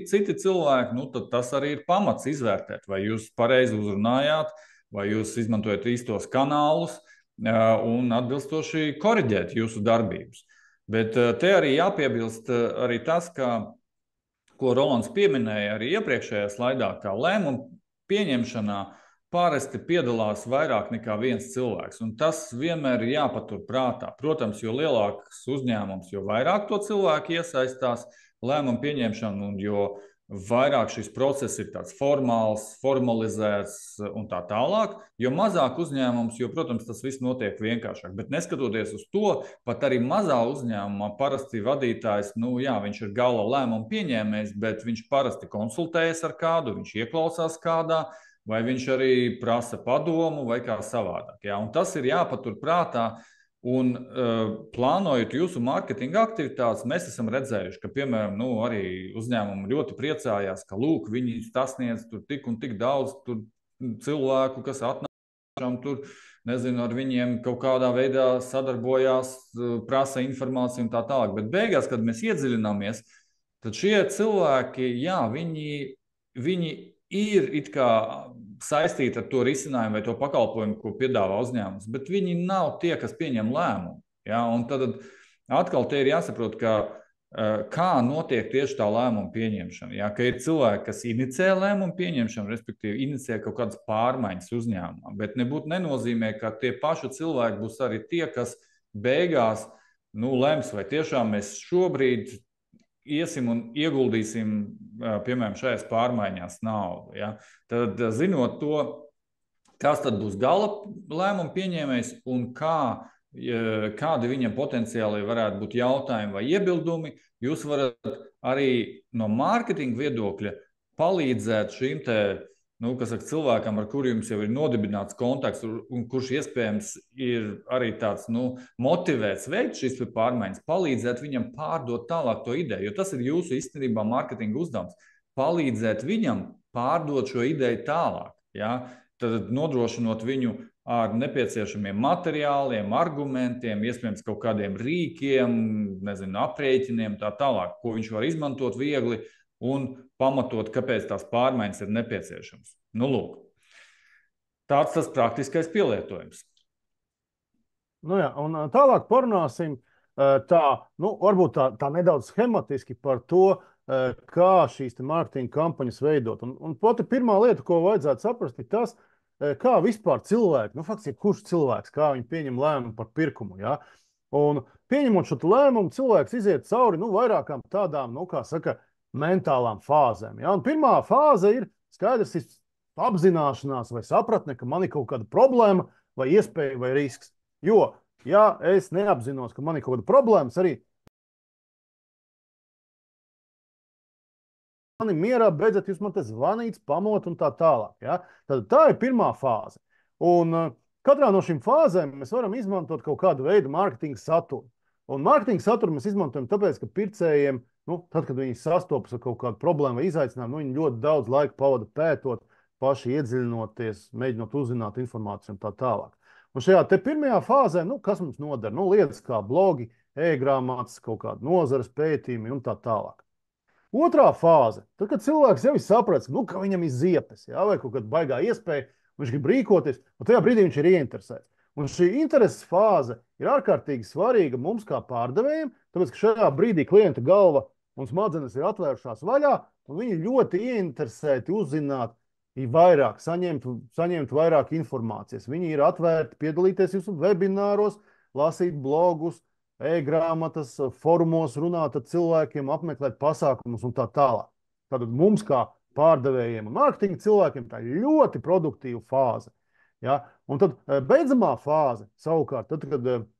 citi cilvēki, tad tas arī ir pamats izvērtēt, vai jūs pareizi uzrunājāt, vai jūs izmantojat īstos kanālus un atbilstoši koriģēt jūsu darbības. Bet te arī jāpiebilst arī tas, ko Rolands pieminēja arī iepriekšējā slaidā, kā lēmumu pieņemšanā parasti piedalās vairāk nekā viens cilvēks. Un tas vienmēr ir jāpatur prātā. Protams, jo lielāks uzņēmums, jo vairāk to cilvēku iesaistās lēmumu pieņemšanu, un jo vairāk šis process ir tāds formāls, formalizēts un tā tālāk, jo mazāk uzņēmums, jo, protams, tas viss notiek vienkāršāk. Bet neskatoties uz to, pat arī mazā uzņēmumā parasti vadītājs, viņš ir gala lēmumu pieņēmējs, bet viņš parasti konsultējas ar kādu, viņš ieklausās kādā, vai viņš arī prasa padomu vai kā savādāk. Ja? Un tas ir jāpatur prātā. Un plānojot jūsu mārketinga aktivitātes, mēs esam redzējuši, ka, piemēram, arī uzņēmumi ļoti priecājās, ka, lūk, viņi sasniedz tur tik un tik daudz cilvēku, kas atnāk tur, nezinu, ar viņiem kaut kādā veidā sadarbojās, prasa informāciju un tā tālāk. Bet beigās, kad mēs iedziļināmies, tad šie cilvēki, jā, viņi ir it kā saistīti ar to risinājumu vai to pakalpojumu, ko piedāvā uzņēmums, bet viņi nav tie, kas pieņem lēmumu. Ja? Un tad atkal te ir jāsaprot, kā notiek tieši tā lēmuma pieņemšana. Ja? Ka ir cilvēki, kas inicē lēmumu pieņemšanu, respektīvi inicē kaut kādas pārmaiņas uzņēmumā, bet nebūtu nenozīmē, ka tie paši cilvēki būs arī tie, kas beigās lems, vai tiešām mēs šobrīd iesim un ieguldīsim, piemēram, šajās pārmaiņās naudu. Ja? Tad, zinot to, kas tad būs gala lēmumu pieņēmējs un kādi viņam potenciāli varētu būt jautājumi vai iebildumi, jūs varat arī no mārketinga viedokļa palīdzēt šīm cilvēkam, ar kuru jums jau ir nodibināts kontakts un kurš iespējams ir arī tāds motivēts veikt šīs pārmaiņas, palīdzēt viņam pārdot tālāk to ideju, jo tas ir jūsu īstenībā mārketinga uzdevums. Palīdzēt viņam pārdot šo ideju tālāk, ja? Tad nodrošinot viņu ar nepieciešamiem materiāliem, argumentiem, iespējams kaut kādiem rīkiem, aprēķiniem tā tālāk, ko viņš var izmantot viegli un pamatot, kāpēc tās pārmaiņas ir nepieciešamas. Lūk, tāds tas praktiskais pielietojums. Jā, un tālāk parunāsim varbūt tā nedaudz schematiski par to, kā šīs mārketinga kampaņas veidot. Un pati pirmā lieta, ko vajadzētu saprast, ir tas, kā vispār cilvēki, faktiski kurš cilvēks, kā viņi pieņem lēmumu par pirkumu. Ja? Un pieņemot šo lēmumu, cilvēks iziet cauri vairākām tādām, kā saka, mentālām fāzēm. Ja? Un pirmā fāze ir skaidrs apzināšanās vai sapratne, ka man ir kaut kāda problēma vai iespēja vai risks. Jo, ja es neapzinos, ka man ir kaut kāda problēma, arī mani mierā, beidzot jūs man te zvanīts, pamot un tā tālāk. Ja? Tad tā ir pirmā fāze. Un katrā no šīm fāzēm mēs varam izmantot kaut kādu veidu mārketinga saturu. Un mārketinga saturu mēs izmantojam tāpēc, ka pircējiem, tad, kad viņi sastopas ar kaut kādu problēmu vai izaicinājumu, viņi ļoti daudz laika pavada pētot, paši iedziļinoties, mēģinot uzzināt informāciju un tā tālāk. Un šajā te pirmajā fāzē, kas mums nodara? Lietas kā blogi, e-grāmatas, kaut kāda nozares pētījumi un tā tālāk. Otrā fāze, tad, kad cilvēks jau ir sapratis, ka viņam ir ziepes, vai kaut kāda baigā iespēja, viņš grib rīkoties, un tajā brīdī viņš ir ieinteresēts. Un šī intereses fāze ir ārkārtīgi svarīga mums kā pārdevējiem, tāpēc, ka šajā brīdī klienta galva un smadzenes ir atvērušās vaļā, un viņi ļoti ieinteresēti uzzināt vairāk, saņemt vairāk informācijas. Viņi ir atvērti piedalīties jūsu webināros, lasīt blogus, e-grāmatas, forumos runāt ar cilvēkiem, apmeklēt pasākumus un tā tālāk. Tātad mums kā pārdevējiem un mārketinga cilvēkiem tā ir ļoti produktīva fāze. Ja? Un tad beidzamā fāze savukārt, tad, kad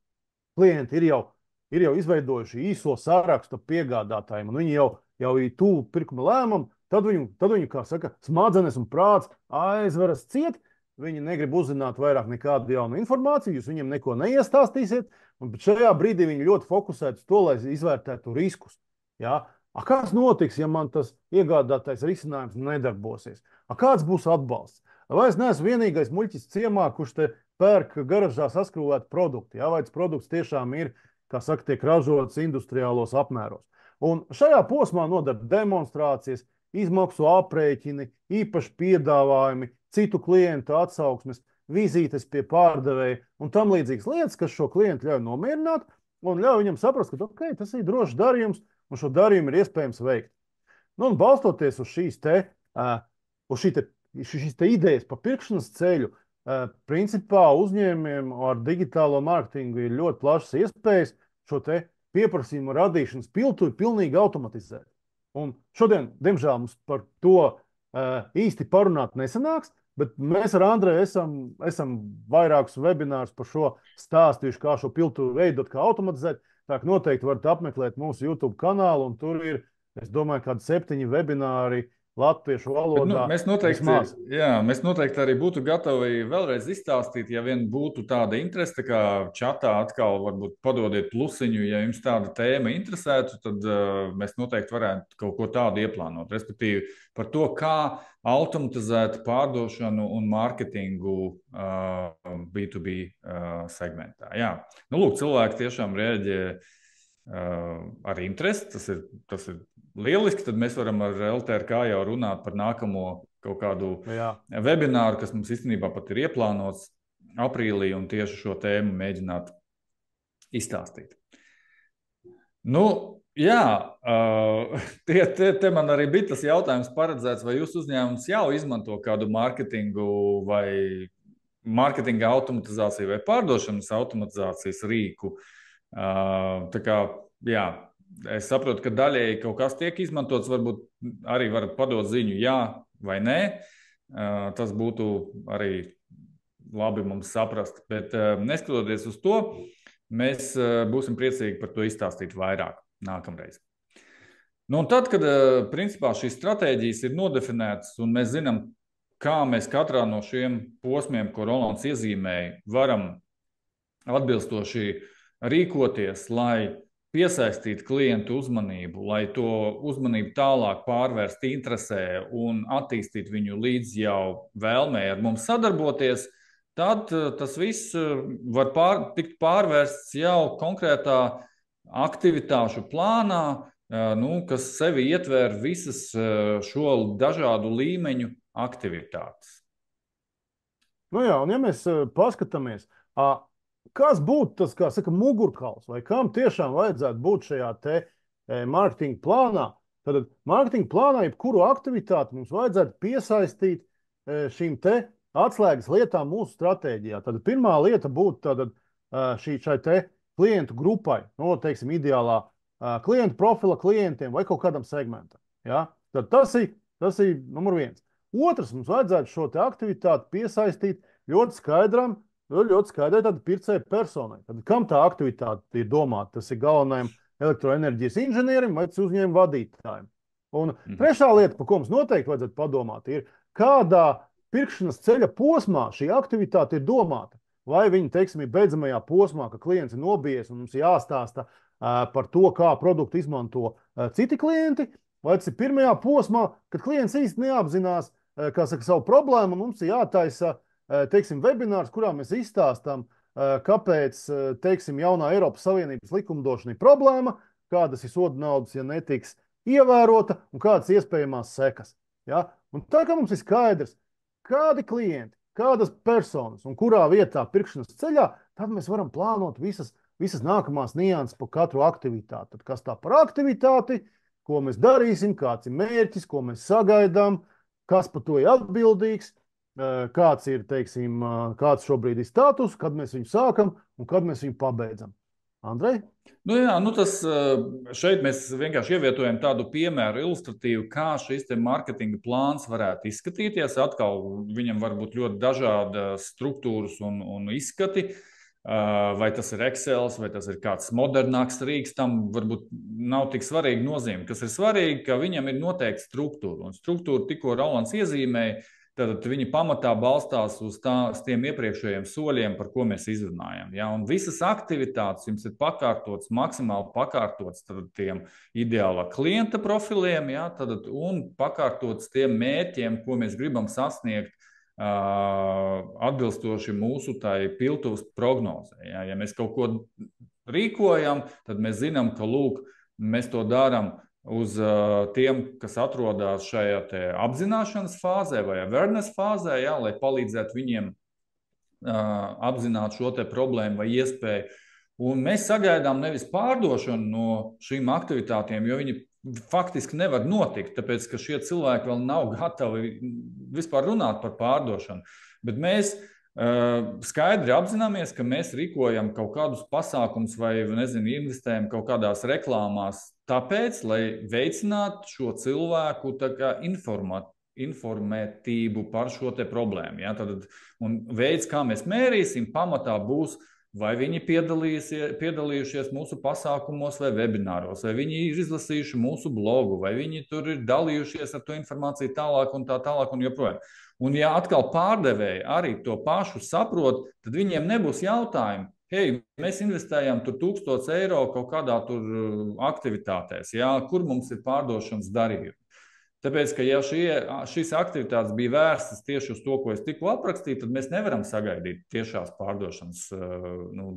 klienti ir jau izveidojuši īso sarakstu piegādātājiem un viņi jau ir tuvu pirkuma lēmumam, tad viņu, kā saka, smadzenes un prāts aizveras ciet. Viņi negrib uzzināt vairāk nekādu jaunu informāciju, jūs viņiem neko neiestāstīsiet, un šajā brīdī viņi ļoti fokusēti uz to, lai izvērtētu riskus. Ja? Kas notiks, ja man tas iegādātais risinājums nedarbosies? Kāds būs atbalsts? Vai es neesmu vienīgais muļķis ciemā, kurš te pērk garažā saskrūvētu produktu? Ja? Vai tas produkts tiešām ir, kā saka, tiek ražots industriālos apmēros? Un šajā posmā nodara demonstrācijas, izmaksu aprēķini, īpaši piedāvājumi, citu klientu atsauksmes, vizītes pie pārdevēja un tam līdzīgas lietas, kas šo klientu ļauj nomierināt un ļauj viņam saprast, ka okay, tas ir drošs darījums un šo darījumu ir iespējams veikt. Un balstoties uz šīs idejas pa pirkšanas ceļu, principā uzņēmumiem ar digitālo mārketingu ir ļoti plašas iespējas šo te pieprasījumu radīšanas piltuvi pilnīgi automatizēt. Un šodien, diemžēl, mums par to īsti parunāt nesanāks, bet mēs ar Andreju esam vairākus webinārus par šo stāstījuši, kā šo piltuvi veidot, kā automatizēt. Tā kā noteikti varat apmeklēt mūsu YouTube kanālu, un tur ir, es domāju, kādi 7 webināri latviešu valodā. Mēs noteikti arī būtu gatavi vēlreiz izstāstīt, ja vien būtu tāda interese, tā kā čatā atkal varbūt padodiet plusiņu, ja jums tāda tēma interesētu, tad mēs noteikti varētu kaut ko tādu ieplānot, respektīvi par to, kā automatizēt pārdošanu un mārketingu B2B segmentā. Jā. Lūk, cilvēki tiešām reaģē ar interesi, tas ir lieliski, tad mēs varam ar LTRK jau runāt par nākamo kaut kādu webināru, kas mums īstenībā pat ir ieplānots aprīlī un tieši šo tēmu mēģināt izstāstīt. Te man arī bija tas jautājums paredzēts, vai jūsu uzņēmums jau izmanto kādu mārketingu vai mārketinga automatizāciju vai pārdošanas automatizācijas rīku. Tā kā, es saprotu, ka daļēji kaut kas tiek izmantots, varbūt arī varat padot ziņu jā vai nē. Tas būtu arī labi mums saprast, bet neskatoties uz to, mēs būsim priecīgi par to izstāstīt vairāk nākamreiz. Un tad, kad principā šīs stratēģijas ir nodefinētas un mēs zinām, kā mēs katrā no šiem posmiem, ko Rolands iezīmēja, varam atbilstoši rīkoties, lai piesaistītu klientu uzmanību, lai to uzmanību tālāk pārvērst interesē un attīstīt viņu līdz jau vēlmē ar mums sadarboties, tad tas viss var tikt pārvērsts jau konkrētā aktivitāšu plānā, kas sevi ietver visas šo dažādu līmeņu aktivitātes. Un ja mēs paskatāmies, kas būtu tas, kā saka, mugurkauls, vai kam tiešām vajadzētu būt šajā te mārketinga plānā, tad mārketinga plānā jebkuru aktivitāti mums vajadzētu piesaistīt šīm te atslēgas lietām mūsu stratēģijā. Tad pirmā lieta būtu šai te klientu grupai, teiksim, ideālā klientu profila klientiem vai kaut kādam segmentam. Ja? Tad tas ir numur viens. Otrs, mums vajadzētu šo aktivitāti piesaistīt ļoti skaidrai pircēju personai. Tad, kam tā aktivitāte ir domāta? Tas ir galvenajam elektroenerģijas inženierim vai uzņēmuma vadītājiem. Un trešā lieta, par ko mums noteikti vajadzētu padomāt, ir, kādā pirkšanas ceļa posmā šī aktivitāte ir domāta. Vai viņi, teiksim, ir beidzamajā posmā, ka klients ir nobijies un mums jāstāsta par to, kā produktu izmanto citi klienti, vai tas ir pirmajā posmā, kad klients īsti neapzinās, savu problēmu, un mums ir jātaisa, teiksim, webinārs, kurā mēs izstāstam, kāpēc, teiksim, jaunā Eiropas Savienības likumdošana ir problēma, kādas ir soda naudas, ja netiks ievērota, un kādas iespējamās sekas. Ja? Un tā kā mums ir skaidrs, kādi klienti, kādas personas un kurā vietā pirkšanas ceļā, tad mēs varam plānot visas nākamās nianses par katru aktivitāti. Tad kas tā par aktivitāti, ko mēs darīsim, kāds ir mērķis, ko mēs sagaidām, kas par to ir atbildīgs, kāds ir, teiksim, kāds šobrīd ir status, kad mēs viņu sākam un kad mēs viņu pabeidzam. Andrej? Šeit mēs vienkārši ievietojam tādu piemēru ilustratīvu, kā šis mārketinga plāns varētu izskatīties. Atkal viņam var būt ļoti dažādas struktūras un izskati. Vai tas ir Excel, vai tas ir kāds modernāks rīks, tam varbūt nav tik svarīga nozīme. Kas ir svarīgi, ka viņam ir noteikta struktūra. Un struktūra, tikko Rolands iezīmēja, tad viņi pamatā balstās uz tiem iepriekšējiem soļiem, par ko mēs izrunājam. Ja? Un visas aktivitātes jums ir maksimāli pakārtotas tiem ideālā klienta profiliem, ja? Un pakārtotas tiem mērķiem, ko mēs gribam sasniegt, atbilstoši mūsu piltuvas prognozē. Ja mēs kaut ko rīkojam, tad mēs zinām, ka mēs to darām uz tiem, kas atrodas šajā apzināšanas fāzē vai awareness fāzē, ja, lai palīdzētu viņiem apzināt šo problēmu vai iespēju. Un mēs sagaidām nevis pārdošanu no šīm aktivitātēm, jo viņi faktiski nevar notikt, tāpēc, ka šie cilvēki vēl nav gatavi vispār runāt par pārdošanu. Bet mēs skaidri apzināmies, ka mēs rīkojam kaut kādus pasākumus vai, investējam kaut kādās reklāmās tāpēc, lai veicinātu šo cilvēku informētību par šo problēmu. Ja? Un veids, kā mēs mērīsim, pamatā būs, vai viņi piedalījušies mūsu pasākumos vai webināros, vai viņi ir izlasījuši mūsu blogu, vai viņi tur ir dalījušies ar to informāciju tālāk un tā tālāk un joprojām. Un ja atkal pārdevēji arī to pašu saprot, tad viņiem nebūs jautājumi, hei, mēs investējam tur 1000 eiro kaut kādā tur aktivitātēs, ja, kur mums ir pārdošanas darījumi. Tāpēc, ka ja šīs aktivitātes bija vērstas tieši uz to, ko es tikko aprakstīju, tad mēs nevaram sagaidīt tiešās pārdošanas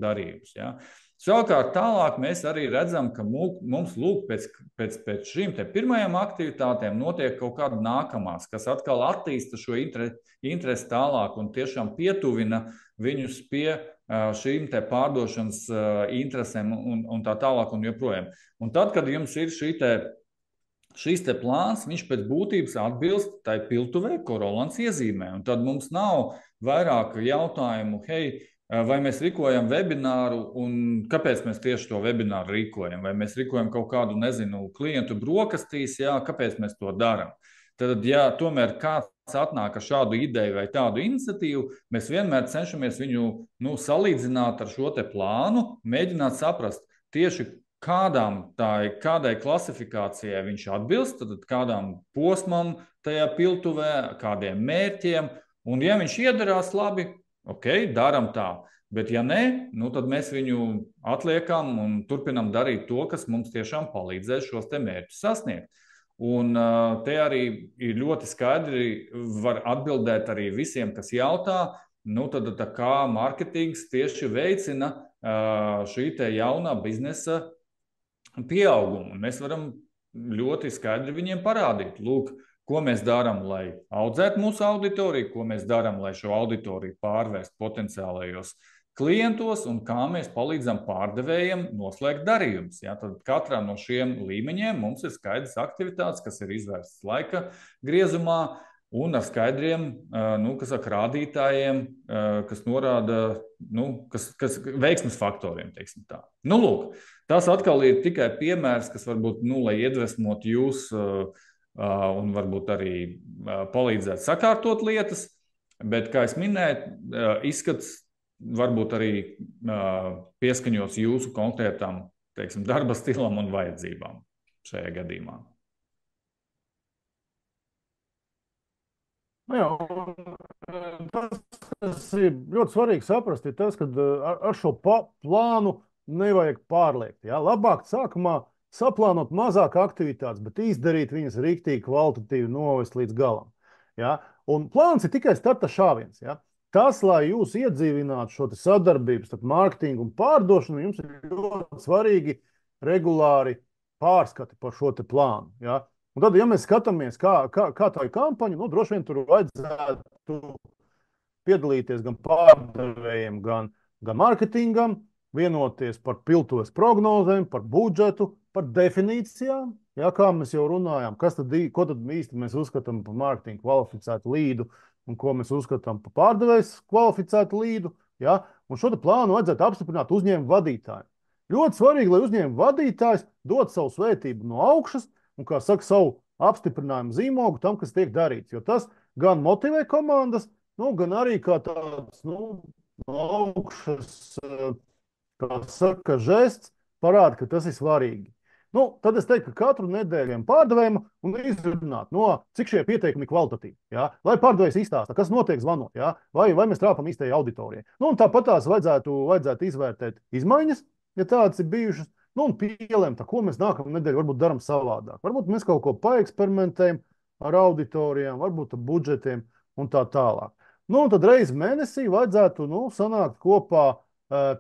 darījumus. Ja? Savukārt tālāk mēs arī redzam, ka mums pēc šīm pirmajām aktivitātēm notiek kaut kāda nākamās, kas atkal attīsta šo interesi tālāk un tiešām pietuvina viņus pie šīm pārdošanas interesēm un tā tālāk un joprojām. Un tad, kad jums ir šis plāns, viņš pēc būtības atbilst tai piltuvei, ko Rolands iezīmē. Un tad mums nav vairāk jautājumu, hei, vai mēs rīkojam webināru un kāpēc mēs tieši to webināru rīkojam? Vai mēs rīkojam kaut kādu, klientu brokastīs, jā, kāpēc mēs to darām? Tad, ja tomēr kāds atnāk ar šādu ideju vai tādu iniciatīvu, mēs vienmēr cenšamies viņu salīdzināt ar šo plānu, mēģināt saprast tieši, kādai klasifikācijai viņš atbilst, tad kādām posmam tajā piltuvē, kādiem mērķiem. Un ja viņš iedarās labi, ok, daram tā. Bet ja nē, tad mēs viņu atliekam un turpinam darīt to, kas mums tiešām palīdzēs šos mērķus sasniegt. Un te arī ir ļoti skaidri var atbildēt arī visiem, kas jautā, tad kā mārketings tieši veicina šī jaunā biznesa pieaugumu. Mēs varam ļoti skaidri viņiem parādīt, lūk, ko mēs darām, lai audzētu mūsu auditoriju, ko mēs darām, lai šo auditoriju pārvērst potenciālajos klientos un kā mēs palīdzam pārdevējiem noslēgt darījumus. Ja? Tad katrā no šiem līmeņiem mums ir skaidrs aktivitātes, kas ir izvērstas laika griezumā, un ar skaidriem, kas saka, rādītājiem, kas norāda, kas veiksmes faktoriem, teiksim tā. Lūk, tas atkal ir tikai piemērs, kas varbūt, lai iedvesmot jūs un varbūt arī palīdzētu sakārtot lietas, bet, kā es minēju, izskats varbūt arī pieskaņots jūsu konkrētām, teiksim, darba stilam un vajadzībām šajā gadījumā. Jā, tas ir ļoti svarīgi saprast, ir tas, ka ar šo plānu nevajag pārliekt. Ja? Labāk sākumā saplānot mazāk aktivitātes, bet izdarīt viņas rīktīgi, kvalitatīvi novest līdz galam. Ja? Un plāns ir tikai starta šāviens. Ja? Tas, lai jūs iedzīvinātu šo sadarbību starp mārketingu un pārdošanu, jums ir ļoti svarīgi regulāri pārskati par šo plānu. Ja? Un tad, ja mēs skatāmies, kā tā ir kampaņa, droši vien tur vajadzētu piedalīties gan pārdevējiem, gan mārketingam, vienoties par piltuves prognozēm, par budžetu, par definīcijām, ja, kā mēs jau runājām, ko tad īsti mēs uzskatām par mārketingu kvalificētu līdu un ko mēs uzskatām par pārdevējs kvalificētu līdu. Ja, un šo plānu vajadzētu apstiprināt uzņēmumu vadītājiem. Ļoti svarīgi, lai uzņēmumu vadītājs dod savu svētību no augšas, un, kā saka, savu apstiprinājumu zīmogu tam, kas tiek darīts. Jo tas gan motivē komandas, gan arī kā tāds no augšas, kā saka, žests parāda, ka tas ir svarīgi. Tad es teiktu, ka katru nedēļu pārdevējiem un izrunāt, cik šie pieteikumi ir kvalitatīvi. Ja? Lai pārdevējs izstāsta, kas notiek zvanot, ja? vai mēs trāpam īstajai auditorijai. Un tāpat tās vajadzētu izvērtēt izmaiņas, ja tādas ir bijušas. Un pielēmt, ko mēs nākamā nedēļa varbūt darām savādāk. Varbūt mēs kaut ko paeksperimentējam ar auditorijām, varbūt ar budžetiem un tā tālāk. Un tad reizi mēnesī vajadzētu sanākt kopā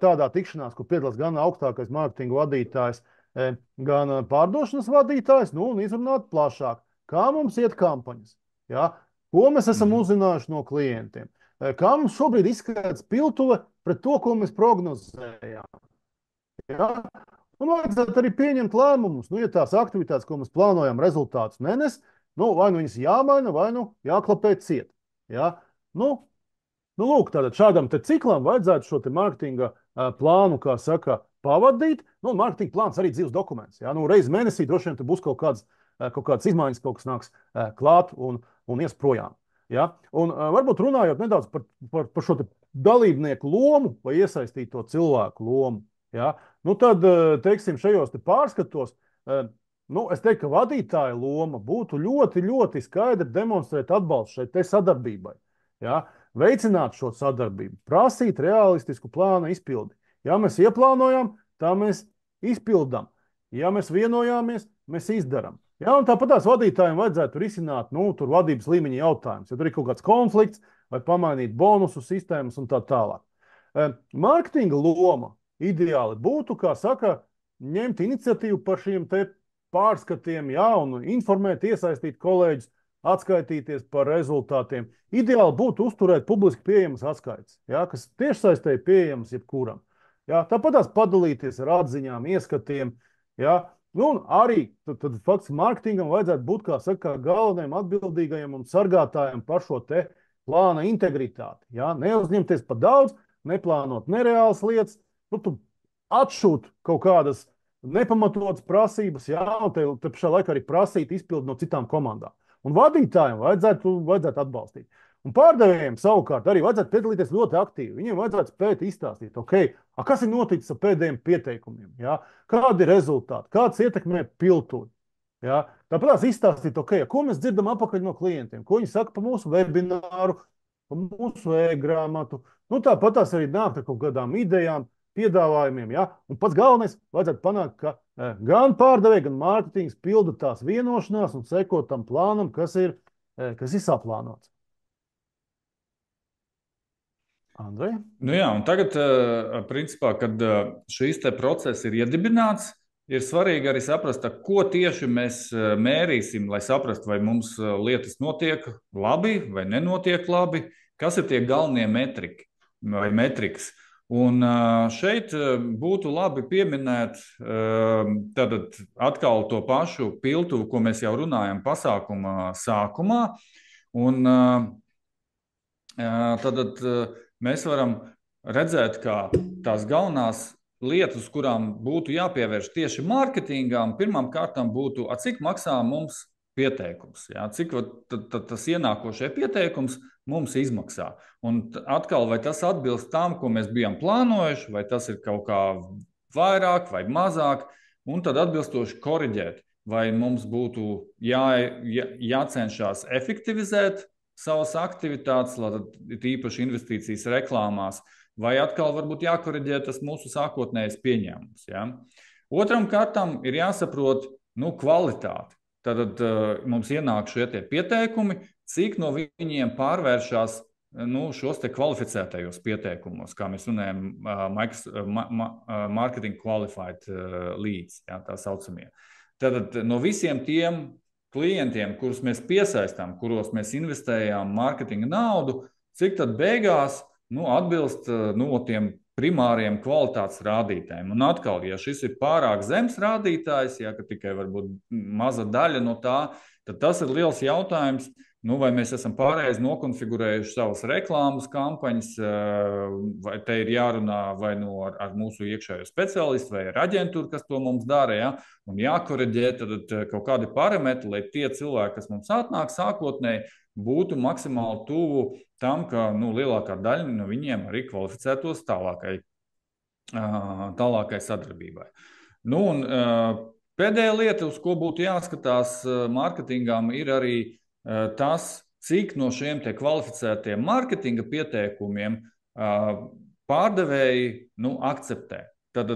tādā tikšanās, kur piedalās gan augstākais mārketinga vadītājs, gan pārdošanas vadītājs, un izrunāt plašāk, kā mums iet kampaņas, ja? Ko mēs esam uzzinājuši no klientiem, kā mums šobrīd izskatās piltuve pret to, ko mēs prognozējām. Ja? Un vajadzētu arī pieņemt lēmumus, ja tās aktivitātes, ko mēs plānojam, rezultātus nenes, vai viņas jāmaina, vai jāklapē ciet. Ja? Lūk, tātad šādam ciklam vajadzētu šo mārketinga plānu, kā saka, pavadīt. Mārketinga plāns arī dzīves dokuments. Ja? Reiz mēnesī droši vien būs kaut kādas izmaiņas, kaut kas nāks klāt un ies projām. Ja? Un varbūt runājot nedaudz par šo dalībnieku lomu vai iesaistīto cilvēku lomu. Ja? Tad, teiksim, šajos pārskatos, es teiktu, ka vadītāja loma būtu ļoti, ļoti skaidri demonstrēt atbalstu šai sadarbībai. Ja? Veicināt šo sadarbību, prasīt realistisku plānu izpildi. Ja mēs ieplānojam, tā mēs izpildām. Ja mēs vienojāmies, mēs izdarām. Ja? Un tāpat tās vadītājiem vajadzētu risināt tur vadības līmeņa jautājumus. Ja tur ir kaut kāds konflikts vai pamainīt bonusu sistēmas un tā tālāk. Mārketinga loma ideāli būtu, kā saka, ņemt iniciatīvu par šiem pārskatiem, un informēt, iesaistīt kolēģus, atskaitīties par rezultātiem. Ideāli būtu uzturēt publiski pieejamas atskaites, kas tiešsaistē pieejamas jebkuram. Tāpat tās padalīties ar atziņām, ieskatiem. Un arī tad faktiski mārketingam vajadzētu būt, kā saka, galvenajam atbildīgajam un sargātājam par šo plāna integritāti. Neuzņemties par daudz, neplānot nereālas lietas, tu atšūt kaut kādas nepamatotas prasības, un te pašā laikā arī prasīt izpildi no citām komandām. Un vadītājiem vajadzētu atbalstīt. Un pārdevējiem savukārt arī vajadzētu piedalīties ļoti aktīvi. Viņiem vajadzētu spēt izstāstīt, kas ir noticis ar pēdējiem pieteikumiem, kādi ir rezultāti, kāds ietekmē piltuvi. Tāpat tās izstāstīt, ko mēs dzirdam apakaļ no klientiem, ko viņi saka par mūsu webināru, par mūsu e-grāmatu. Tāpat tās arī nāk ar kaut kādām idejām, piedāvājumiem. Un pats galvenais vajadzētu panākt, ka gan pārdevēji, gan mārketings pilda tās vienošanās un seko tam plānam, kas ir saplānots. Andrej? Un tagad, principā, kad šīs process ir iedibināts, ir svarīgi arī saprast, ko tieši mēs mērīsim, lai saprastu, vai mums lietas notiek labi vai nenotiek labi, kas ir tie galvenie metriki vai metrikas. Un šeit būtu labi pieminēt tātad atkal to pašu piltuvu, ko mēs jau runājam pasākuma sākumā. Un tad mēs varam redzēt, ka tās galvenās lietas, kurām būtu jāpievērš tieši mārketingām, pirmām kārtām būtu, cik maksā mums pieteikums, jā, cik tas ienākošie pieteikums mums izmaksā. Un atkal, vai tas atbilst tam, ko mēs bijām plānojuši, vai tas ir kaut kā vairāk vai mazāk, un tad atbilstoši koriģēt, vai mums būtu jācenšas efektivizēt savas aktivitātes, tīpaši investīcijas reklāmās, vai atkal varbūt jākoriģē tas mūsu sākotnējais pieņēmums. Ja? Otram kārtam ir jāsaprot kvalitāte. Tad mums ienāk šie pieteikumi, cik no viņiem pārvēršas šos kvalificētajos pieteikumos, kā mēs runājam, marketing qualified leads, ja, tā saucamie. Tad no visiem tiem klientiem, kurus mēs piesaistām, kuros mēs investējām mārketinga naudu, cik tad beigās atbilst tiem primāriem kvalitātes rādītājiem. Un atkal, ja šis ir pārāk zems rādītājs, ja tikai varbūt maza daļa no tā, tad tas ir liels jautājums, vai mēs esam pareizi nokonfigurējuši savas reklāmas kampaņas, vai te ir jārunā vai ar mūsu iekšējo speciālistu vai ar aģentūru, kas to mums dara, ja? Un jākoriģē tad kaut kādi parametri, lai tie cilvēki, kas mums atnāk sākotnēji, būtu maksimāli tuvu tam, ka lielākā daļa no viņiem arī kvalificētos tālākai sadarbībai. Pēdējā lieta, uz ko būtu jāskatās mārketingām, ir arī tas, cik no šiem kvalificētiem mārketinga pieteikumiem pārdevēji akceptē. Tad,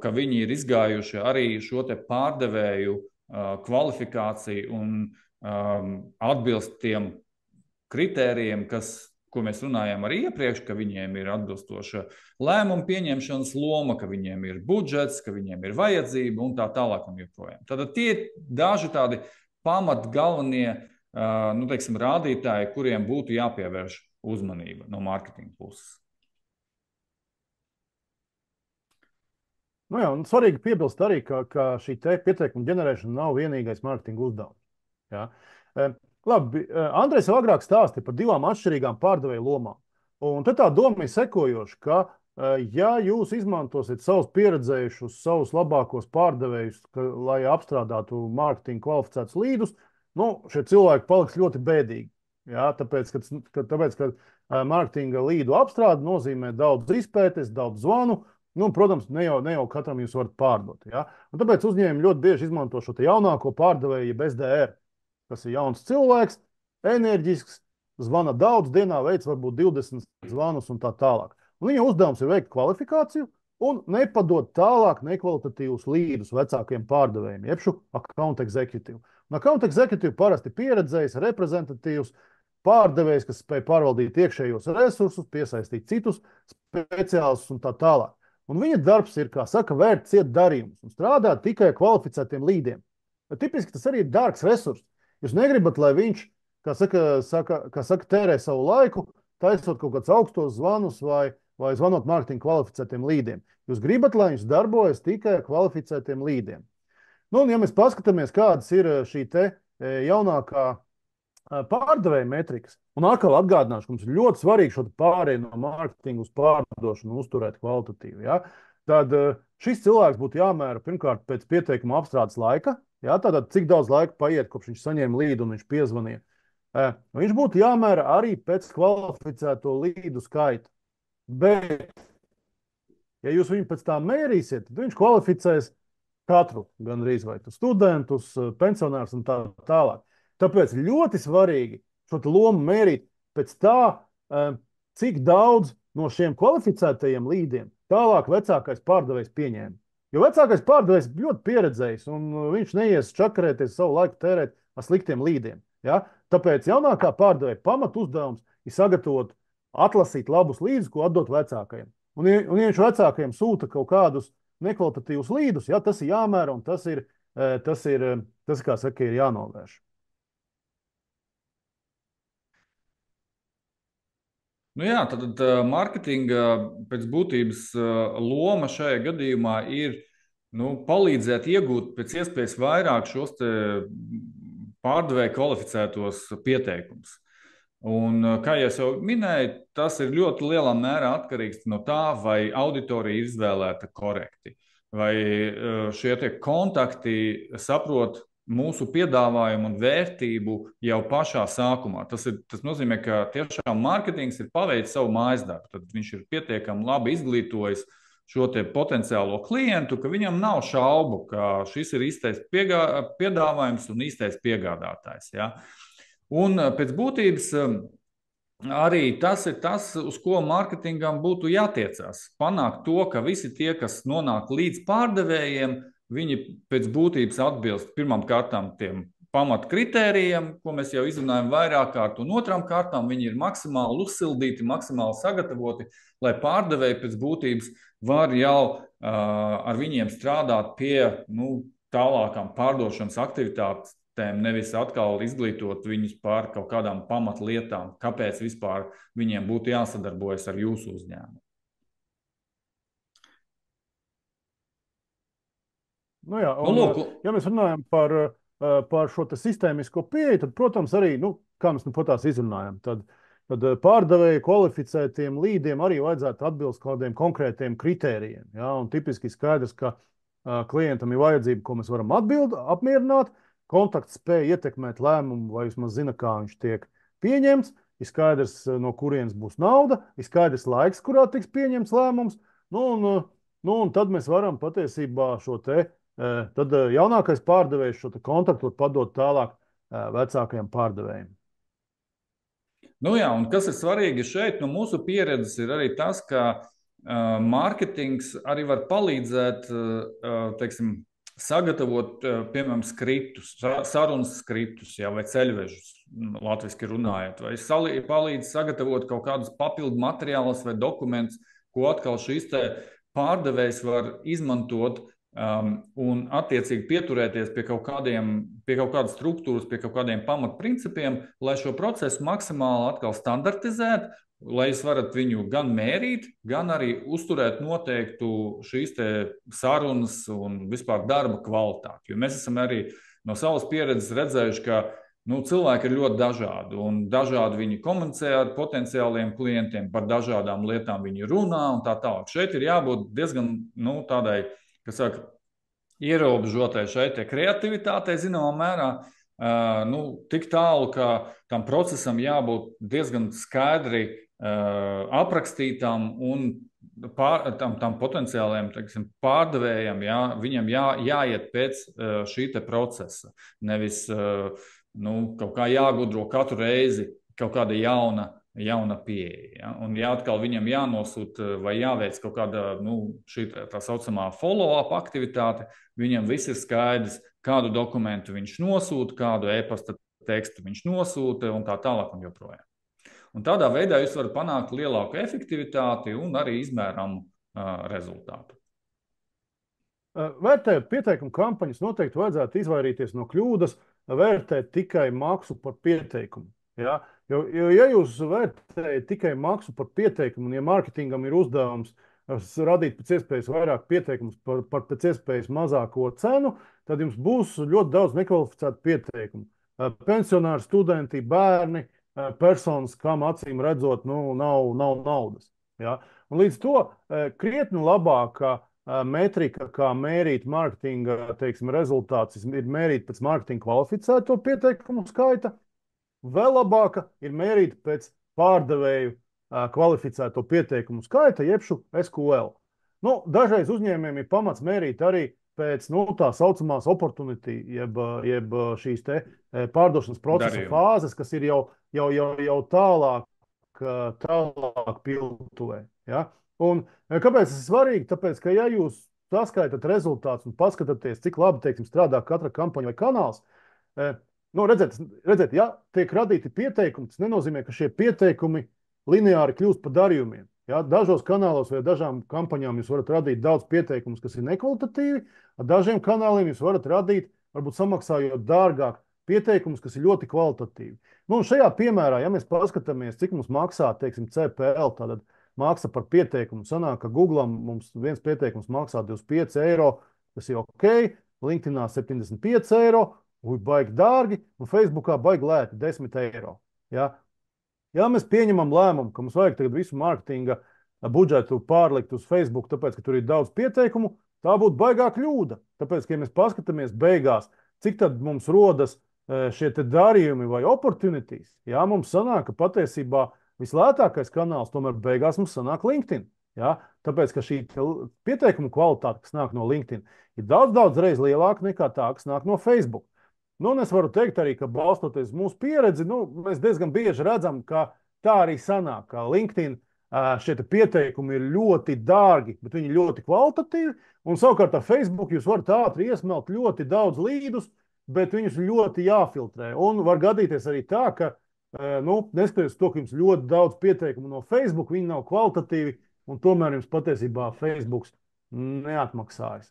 ka viņi ir izgājuši arī šo pārdevēju kvalifikāciju un atbilst tiem kritērijiem, ko mēs runājām arī iepriekš, ka viņiem ir atbilstoša lēmuma pieņemšanas loma, ka viņiem ir budžets, ka viņiem ir vajadzība un tā tālāk un joprojām. Tad tie ir daži tādi pamat galvenie rādītāji, kuriem būtu jāpievērš uzmanība no mārketinga puses. Jā, un svarīgi piebilst arī, ka šī pieteikuma ģenerēšana nav vienīgais mārketinga uzdevums. Ja? Labi, Andrejs jau agrāk stāstīja par divām atšķirīgām pārdevēju lomām. Un te tā doma ir sekojoša, ka ja jūs izmantosiet savus pieredzējušus, savus labākos pārdevējus, lai apstrādātu mārketinga kvalificētus līdus, šie cilvēki paliks ļoti bēdīgi. Ja? Tāpēc, ka mārketinga līdu apstrāde nozīmē daudz izpētes, daudz zvanu. Protams, ne jau katram jūs varat pārdot. Ja? Un tāpēc uzņēmumi ļoti bieži izmanto šo jaunāko pārdevēju, jeb SDR. Tas ir jauns cilvēks, enerģisks, zvana daudz, dienā veids varbūt 20 zvanus un tā tālāk. Un viņa uzdevums ir veikt kvalifikāciju un nepadot tālāk nekvalitatīvus līdus vecākiem pārdevējiem, jeb šo account executive. Un account executive parasti pieredzējis, reprezentatīvs pārdevējs, kas spēj pārvaldīt iekšējos resursus, piesaistīt citus speciālistus un tā tālāk. Un viņa darbs ir, kā saka, vērt ciet darījumus un strādāt tikai kvalificētiem līdiem. Bet tipiski tas arī ir dārgs resurs. Jūs negribat, lai viņš, kā saka, tērē savu laiku, taisot kaut kādus augstos zvanus vai zvanot mārketinga kvalificētiem līdiem. Jūs gribat, lai viņš darbojas tikai kvalificētiem līdiem. Un ja mēs paskatāmies, kādas ir šī jaunākā pārdevēja metrikas, un atkal atgādināšu, ka mums ir ļoti svarīgi šo pārēju no mārketinga uz pārdošanu uzturēt kvalitatīvi. Ja? Tad šis cilvēks būtu jāmēra pirmkārt pēc pieteikuma apstrādes laika, ja? Tātad cik daudz laika paiet, kopš viņš saņēma līdu un viņš piezvanīja. Viņš būtu jāmēra arī pēc kvalificēto līdu skaita. Bet, ja jūs viņu pēc tā mērīsiet, tad viņš kvalificēs katru, gandrīz vai studentus, pensionārus un tā tālāk. Tāpēc ļoti svarīgi šo lomu mērīt pēc tā, cik daudz no šiem kvalificētajiem līdiem tālāk vecākais pārdevējs pieņēma. Jo vecākais pārdevējs ļoti pieredzējis, un viņš neies čakarēties savu laiku tērēt ar sliktiem līdiem. Ja? Tāpēc jaunākā pārdevēja pamat uzdevums ir sagatavot, atlasīt labus līdus, ko atdot vecākajiem. Un ja viņš vecākajiem sūta kaut kādus nekvalitatīvus līdus, ja, tas ir jāmēra un tas ir, kā saka, ir jānovērš. Jā, tad mārketinga pēc būtības loma šajā gadījumā ir palīdzēt iegūt pēc iespējas vairāk šos pārdevēja kvalificētos pieteikumus. Un, kā jau minēju, tas ir ļoti lielā mērā atkarīgs no tā, vai auditorija ir izvēlēta korekti, vai šie kontakti saprot mūsu piedāvājumu un vērtību jau pašā sākumā. Tas nozīmē, ka tiešām mārketings ir paveicis savu mājas darbu. Tad viņš ir pietiekami labi izglītojis šo potenciālo klientu, ka viņam nav šaubu, ka šis ir īstais piedāvājums un īstais piegādātājs. Ja? Un pēc būtības arī tas ir tas, uz ko mārketingam būtu jātiecās. Panākt to, ka visi tie, kas nonāk līdz pārdevējiem, viņi pēc būtības atbilst pirmām kārtām tiem pamatkritērijiem, ko mēs jau izrunājam vairāk kārt, un otrām kārtām viņi ir maksimāli uzsildīti, maksimāli sagatavoti, lai pārdevēji pēc būtības var jau ar viņiem strādāt pie tālākām pārdošanas aktivitātēm, nevis atkal izglītot viņus par kaut kādām pamatlietām, kāpēc vispār viņiem būtu jāsadarbojas ar jūsu uzņēmumu. Nu jā, un, ja mēs runājam par šo sistēmisko pieeju, tad, protams, arī, kā mēs pat tās izrunājam, tad pārdevēju kvalificētiem līdiem arī vajadzētu atbilst kādiem konkrētiem kritērijiem. Ja? Un tipiski skaidrs, ka klientam ir vajadzība, ko mēs varam apmierināt, kontakts spēja ietekmēt lēmumu, vai vismaz zina, kā viņš tiek pieņemts, ir skaidrs, no kurienes būs nauda, ir skaidrs laiks, kurā tiks pieņemts lēmums, un tad mēs varam patiesībā šo tad jaunākais pārdevējs šo kontaktu padot tālāk vecākajiem pārdevējiem. Nu jā, un kas ir svarīgi šeit, no mūsu pieredzes ir arī tas, ka mārketings arī var palīdzēt, teiksim, sagatavot, piemēram, skriptus, sarunas skriptus, vai ceļvežus, latviski runājot, vai palīdz sagatavot kaut kādus papildu materiālus vai dokumentus, ko atkal šīs pārdevējs var izmantot un attiecīgi pieturēties pie kaut kādas struktūras, pie kaut kādiem pamatprincipiem, lai šo procesu maksimāli atkal standartizētu, lai jūs varat viņu gan mērīt, gan arī uzturēt noteiktu šīs sarunas un vispār darba kvalitāti. Jo mēs esam arī no savas pieredzes redzējuši, ka cilvēki ir ļoti dažādi, un dažādi viņi komunicē ar potenciāliem klientiem, par dažādām lietām viņi runā un tā tālāk. Šeit ir jābūt diezgan tādai, kas saka, ierobežotai šeit kreativitātei zināmā mērā, tik tālu, ka tam procesam jābūt diezgan skaidri aprakstītām un tam potenciāliem, teiksim, pārdevējiem, viņam jāiet pēc šī procesa. Nevis kaut kā jāgudro katru reizi kaut kāda jauna pieeja. Ja? Un atkal viņam jānosūta vai jāveic kaut kāda šī tā saucamā follow-up aktivitāte, viņam viss ir skaidrs, kādu dokumentu viņš nosūta, kādu e-pasta tekstu viņš nosūta un tā tālāk un joprojām. Un tādā veidā jūs varat panākt lielāku efektivitāti un arī izmēramu rezultātu. Vērtējot pieteikumu kampaņas, noteikti vajadzētu izvairīties no kļūdas, vērtēt tikai maksu par pieteikumu. Ja? Jo, ja jūs vērtējat tikai maksu par pieteikumu, un ja mārketingam ir uzdevums radīt pēc iespējas vairāk pieteikumus par pēc iespējas mazāko cenu, tad jums būs ļoti daudz nekvalificētu pieteikumu. Pensionāri, studenti, bērni, personas, kam acīm redzot, nav naudas. Ja? Un līdz to krietni labākā metrika, kā mērīt mārketinga, teiksim, rezultātus, ir mērīt pēc mārketinga kvalificēto pieteikumu skaita. Vēl labāka ir mērīt pēc pārdevēju kvalificēto pieteikumu skaita, jebšu SQL. Dažreiz uzņēmējiem ir pamats mērīt arī pēc tā saucamās opportunity, jeb šīs pārdošanas procesa fāzes, kas ir jau tālāk piltuvē. Ja? Un kāpēc tas ir svarīgi? Tāpēc, ka ja jūs saskaitat rezultātus un paskatāties, cik labi, teiksim, strādā katra kampaņa vai kanāls, redziet, ja tiek radīti pieteikumi, tas nenozīmē, ka šie pieteikumi lineāri kļūst par darījumiem. Ja? Dažos kanālos vai dažām kampaņām jūs varat radīt daudz pieteikumus, kas ir nekvalitatīvi, ar dažiem kanāliem jūs varat radīt, varbūt samaksājot dārgāk, pieteikumus, kas ir ļoti kvalitatīvi. Šajā piemērā, ja mēs paskatāmies, cik mums maksā, teiksim, CPL, tātad maksa par pieteikumu, sanāk, ka Googlam mums viens pieteikums maksā 25 eiro, tas ir ok, LinkedInā 75 eiro, baigi dārgi, un Facebookā baigi lēti 10 eiro. Ja? Ja mēs pieņemam lēmumu, ka mums vajag tagad visu mārketinga budžetu pārlikt uz Facebook, tāpēc, ka tur ir daudz pieteikumu, tā būtu baigā kļūda. Tāpēc, ka ja mēs paskatāmies beigās, cik tad mums rodas šie darījumi vai opportunities, jā, mums sanāk, ka patiesībā vislētākais kanāls tomēr beigās mums sanāk LinkedIn. Jā, tāpēc, ka šī pieteikuma kvalitāte, kas nāk no LinkedIn, ir daudz reizes lielāka nekā tā, kas nāk no Facebook. Nu, un es varu teikt arī, ka balstoties uz mūsu pieredzi, mēs diezgan bieži redzam, ka tā arī sanāk, ka LinkedIn šie pieteikumi ir ļoti dārgi, bet viņi ir ļoti kvalitatīvi, un savukārt ar Facebook jūs varat ātri iesmelt ļoti daudz līdus, bet viņus ļoti jāfiltrē. Un var gadīties arī tā, ka, neskatoties to, ka jums ļoti daudz pieteikumu no Facebook, viņi nav kvalitatīvi, un tomēr jums patiesībā Facebooks neatmaksājas.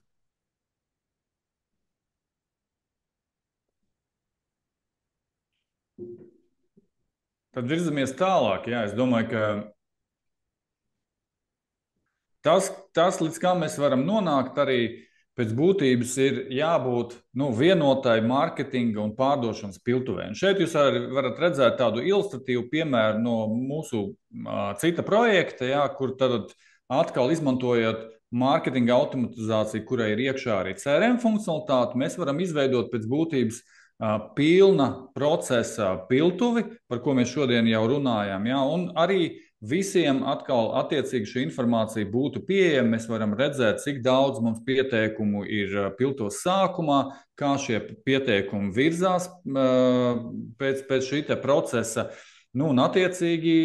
Tad virzamies tālāk. Jā, es domāju, ka tas, līdz kā mēs varam nonākt, arī pēc būtības ir jābūt vienotai mārketinga un pārdošanas piltuvē. Un šeit jūs arī varat redzēt tādu ilustratīvu piemēru no mūsu cita projekta, jā, kur tad atkal izmantojot mārketinga automatizāciju, kurai ir iekšā arī CRM funkcionalitāte, mēs varam izveidot pēc būtības pilna procesa piltuvi, par ko mēs šodien jau runājām. Ja? Un arī visiem atkal attiecīgi šī informācija būtu pieejama. Mēs varam redzēt, cik daudz mums pieteikumu ir piltos sākumā, kā šie pieteikumi virzās pēc šī procesa. Un attiecīgi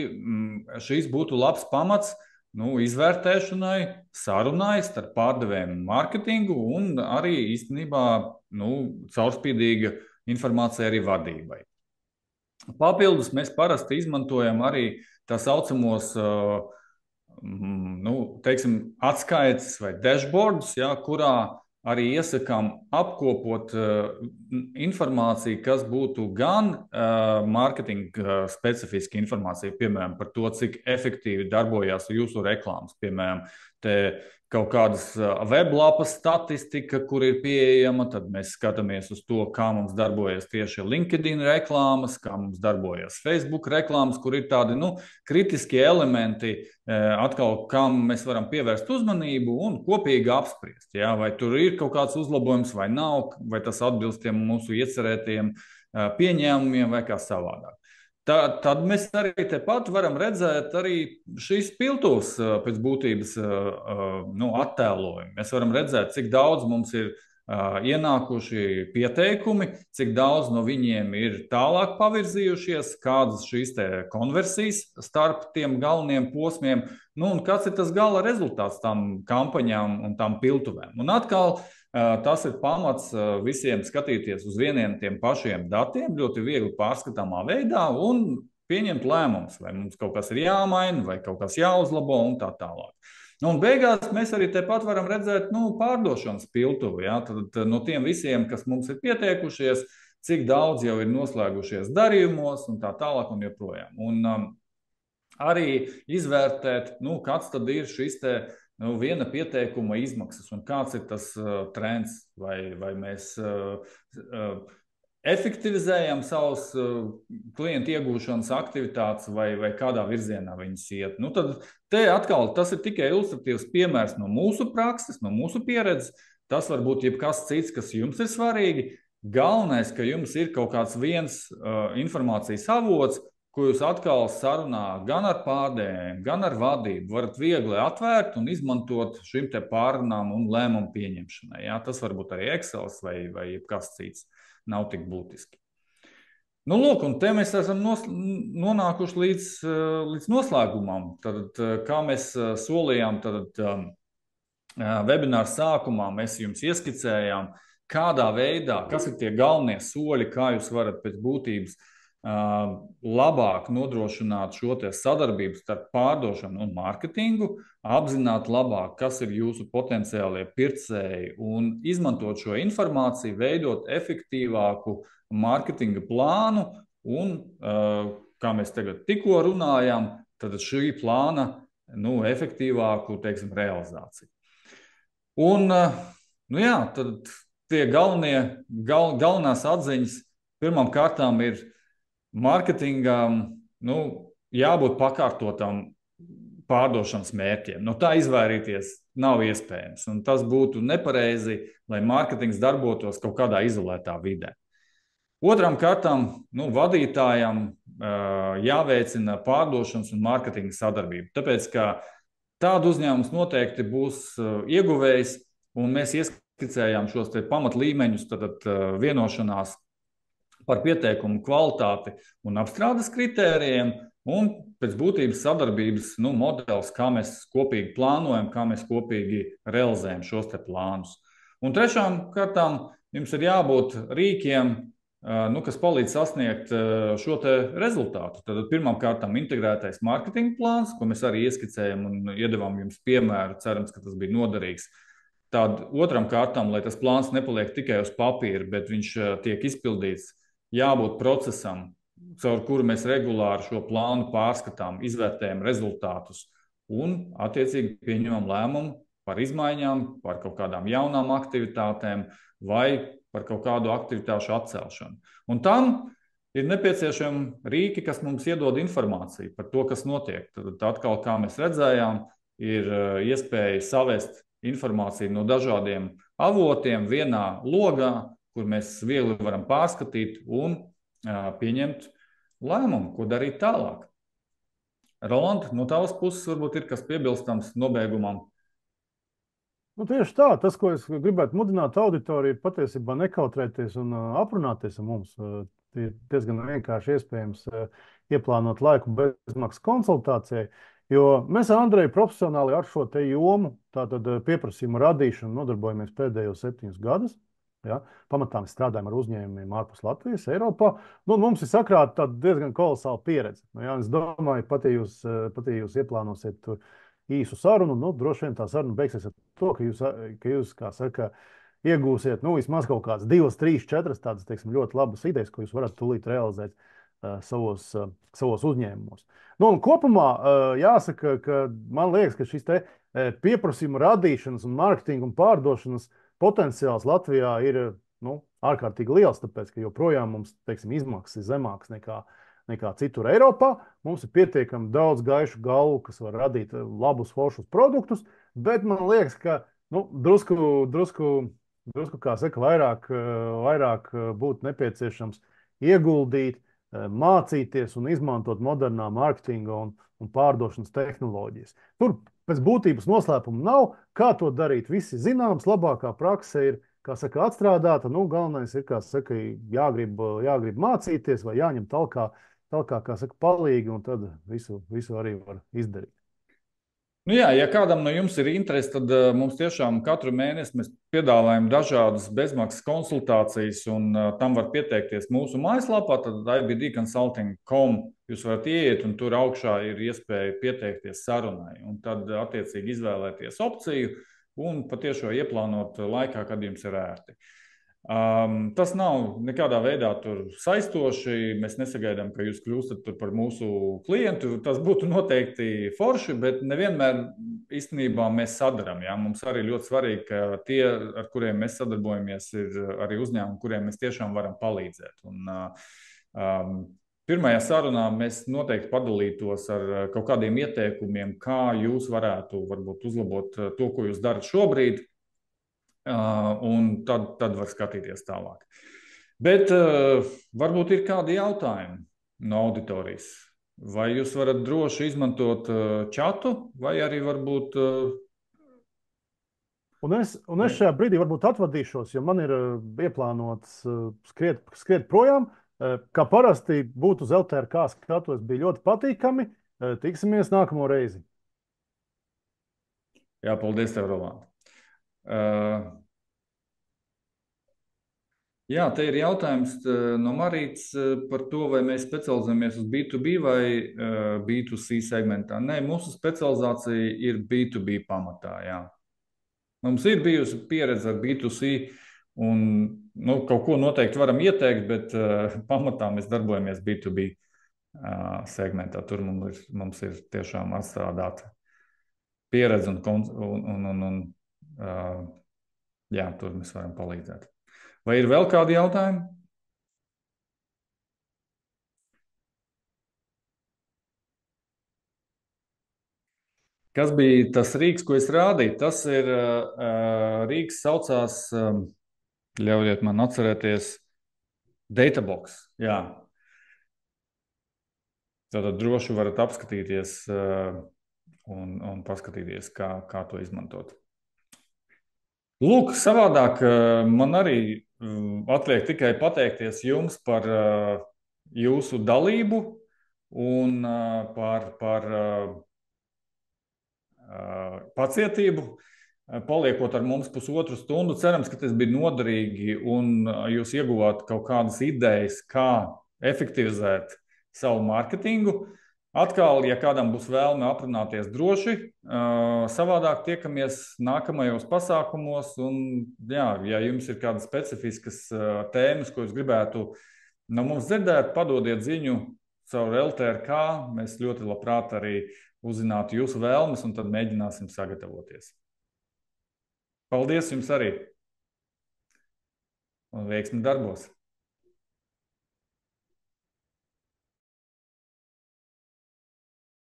šīs būtu labs pamats izvērtēšanai, sarunai starp pārdevēju un mārketingu un arī īstenībā caurspīdīga informācija arī vadībai. Papildus mēs parasti izmantojam arī tā saucamos atskaites vai dashboardus, ja, kurā arī iesakām apkopot informāciju, kas būtu gan mārketinga specifiska informācija, piemēram, par to, cik efektīvi darbojās jūsu reklāmas, piemēram, te kaut kādas weblapas statistika, kur ir pieejama, tad mēs skatāmies uz to, kā mums darbojas tieši LinkedIn reklāmas, kā mums darbojas Facebook reklāmas, kur ir tādi kritiskie elementi, atkal, kam mēs varam pievērst uzmanību un kopīgi apspriest. Ja? Vai tur ir kaut kāds uzlabojums vai nav, vai tas atbilst tiem mūsu iecerētajiem pieņēmumiem vai kā savādāk. Tad mēs arī tepat varam redzēt arī šīs piltuvas pēc būtības attēlojumi. Mēs varam redzēt, cik daudz mums ir ienākuši pieteikumi, cik daudz no viņiem ir tālāk pavirzījušies, kādas šīs konversijas starp tiem galvenajiem posmiem, un kāds ir tas gala rezultāts tām kampaņām un tām piltuvēm. Un atkal tas ir pamats visiem skatīties uz vieniem tiem pašiem datiem, ļoti viegli pārskatāmā veidā un pieņemt lēmumus, vai mums kaut kas ir jāmaina, vai kaut kas jāuzlabo un tā tālāk. Un beigās mēs arī tepat varam redzēt pārdošanas piltuvi. Ja? Tad no tiem visiem, kas mums ir pieteikušies, cik daudz jau ir noslēgušies darījumos un tā tālāk un joprojām. Un arī izvērtēt, kāds tad ir šis viena pieteikuma izmaksas un kāds ir tas trends, vai mēs efektivizējam savus klientu iegūšanas aktivitātes vai kādā virzienā viņas iet. Tad te atkal tas ir tikai ilustratīvs piemērs no mūsu prakses, no mūsu pieredzes. Tas var būt jebkas cits, kas jums ir svarīgi. Galvenais, ka jums ir kaut kāds viens informācijas avots, ko jūs atkal sarunā gan ar pārdevējiem, gan ar vadību varat viegli atvērt un izmantot šim te pārunām un lēmumu pieņemšanai. Ja? Tas var būt arī Excel vai kas cits. Nav tik būtiski. Lūk, un te mēs esam nonākuši līdz noslēgumam. Tad, kā mēs solījām, webināra sākumā mēs jums ieskicējām, kādā veidā, kas ir tie galvenie soļi, kā jūs varat pēc būtības labāk nodrošināt šo sadarbību starp pārdošanu un mārketingu, apzināt labāk, kas ir jūsu potenciālie pircēji un izmantot šo informāciju, veidot efektīvāku mārketinga plānu un, kā mēs tagad tikko runājām, tad šī plāna efektīvāku, realizāciju. Un, tad tie galvenās atziņas pirmām kārtām ir mārketingam, nu, jābūt pakārtotam pārdošanas mērķiem. No tā izvairīties nav iespējams. Un tas būtu nepareizi, lai mārketings darbotos kaut kādā izolētā vidē. Otram kārtām, nu, vadītājam jāveicina pārdošanas un mārketinga sadarbība. Tāpēc, ka tādu uzņēmums noteikti būs ieguvējs, un mēs ieskicējām šos te pamatlīmeņus, tad vienošanās par pieteikumu kvalitāti un apstrādes kritērijiem, un pēc būtības sadarbības modelis, kā mēs kopīgi plānojam, kā mēs kopīgi realizējam šos te plānus. Un trešām kārtām jums ir jābūt rīkiem, kas palīdz sasniegt šo te rezultātu. Tad pirmām kārtām integrētais mārketinga plāns, ko mēs arī ieskicējam un iedevām jums piemēru, cerams, ka tas bija noderīgs. Tad otram kārtām, lai tas plāns nepaliek tikai uz papīra, bet viņš tiek izpildīts, jābūt procesam, caur kuru mēs regulāri šo plānu pārskatām, izvērtējam rezultātus un attiecīgi pieņemam lēmumu par izmaiņām, par kaut kādām jaunām aktivitātēm vai par kaut kādu aktivitāšu atcelšanu. Un tam ir nepieciešami rīki, kas mums iedod informāciju par to, kas notiek. Tad atkal, kā mēs redzējām, ir iespēja savest informāciju no dažādiem avotiem vienā logā, kur mēs viegli varam pārskatīt un pieņemt lēmumu, ko darīt tālāk. Roland, no tavas puses varbūt ir kas piebilstams nobeigumam? Nu, tieši tā, tas, ko es gribētu mudināt auditoriju, ir patiesībā nekautrēties un aprunāties ar mums. Ir diezgan vienkārši iespējams ieplānot laiku bezmaksas konsultācijai, jo mēs ar Andreju profesionāli ar šo te jomu, tātad pieprasījumu radīšanu, nodarbojamies pēdējos 7 gadus. Ja? Pamatā mēs strādājam ar uzņēmumiem ārpus Latvijas, Eiropā. Nu, mums ir sakrāta diezgan kolosāla pieredze. Ja? Es domāju, pat ja jūs ieplānosiet tur īsu sarunu, droši vien tā saruna beigsies ar to, ka jūs kā saka, iegūsiet vismaz kaut kādas 2, 3, 4 tādas, teiksim, ļoti labas idejas, ko jūs varat tūlīt realizēt savos uzņēmumos. Un kopumā jāsaka, ka man liekas, ka šis te pieprasījuma radīšanas un mārketinga un pārdošanas potenciāls Latvijā ir ārkārtīgi liels, tāpēc, ka joprojām mums, teiksim, izmaksas ir zemākas nekā citur Eiropā. Mums ir pietiekami daudz gaišu galvu, kas var radīt labus, foršus produktus, bet man liekas, ka drusku, kā saka, vairāk būtu nepieciešams ieguldīt, mācīties un izmantot modernā mārketinga un pārdošanas tehnoloģijas. Tur pēc būtības noslēpuma nav, kā to darīt. Visi zināms, labākā prakse ir, kā saka, atstrādāta. Galvenais ir, kā saka, jāgrib mācīties vai jāņem talkā, kā saka, palīgi, un tad visu arī var izdarīt. Ja kādam no jums ir interesi, tad mums tiešām katru mēnesi mēs piedāvājam dažādas bezmaksas konsultācijas, un tam var pieteikties mūsu mājaslapā, tad ibdconsulting.com. Jūs varat ieiet, un tur augšā ir iespēja pieteikties sarunai, un tad attiecīgi izvēlēties opciju un patiešo ieplānot laikā, kad jums ir ērti. Tas nav nekādā veidā saistoši. Mēs nesagaidām, ka jūs kļūstat par mūsu klientu. Tas būtu noteikti forši, bet nevienmēr īstenībā mēs sadaram. Ja? Mums arī ļoti svarīgi, ka tie, ar kuriem mēs sadarbojamies, ir arī uzņēmumi, kuriem mēs tiešām varam palīdzēt. Un, pirmajā sarunā mēs noteikti padalītos ar kaut kādiem ieteikumiem, kā jūs varētu varbūt uzlabot to, ko jūs darat šobrīd. Un tad var skatīties tālāk. Bet varbūt ir kādi jautājumi no auditorijas. Vai jūs varat droši izmantot čatu, vai arī varbūt... Un es šajā brīdī varbūt atvadīšos, jo man ir ieplānots skriet projām. Kā parasti būtu uz LTRK skatos, bija ļoti patīkami. Tiksimies nākamo reizi. Jā, paldies tev, Roland. Jā, te ir jautājums no Marītas par to, vai mēs specializējamies uz B2B vai B2C segmentā. Nē, mūsu specializācija ir B2B pamatā, jā. Mums ir bijusi pieredze ar B2C un kaut ko noteikti varam ieteikt, bet pamatā mēs darbojamies B2B segmentā. Tur mums ir tiešām atstrādāta pieredze un jā, tur mēs varam palīdzēt. Vai ir vēl kādi jautājumi? Kas bija tas rīks, ko es rādīju? Tas ir rīks, saucās, ļaujiet man atcerēties, Databox. Jā. Tātad droši varat apskatīties un paskatīties, kā to izmantot. Lūk, savādāk man arī atliek tikai pateikties jums par jūsu dalību un par pacietību. Paliekot ar mums pusotru stundu, cerams, ka tas bija noderīgi un jūs ieguvāt kaut kādas idejas, kā efektivizēt savu mārketingu. Atkal, ja kādam būs vēlme aprunāties droši, savādāk tiekamies nākamajos pasākumos. Un, jā, ja jums ir kādas specifiskas tēmas, ko jūs gribētu no mums dzirdēt, padodiet ziņu caur LTRK. Mēs ļoti labprāt arī uzzinātu jūsu vēlmes, un tad mēģināsim sagatavoties. Paldies jums arī! Un veiksmi darbos!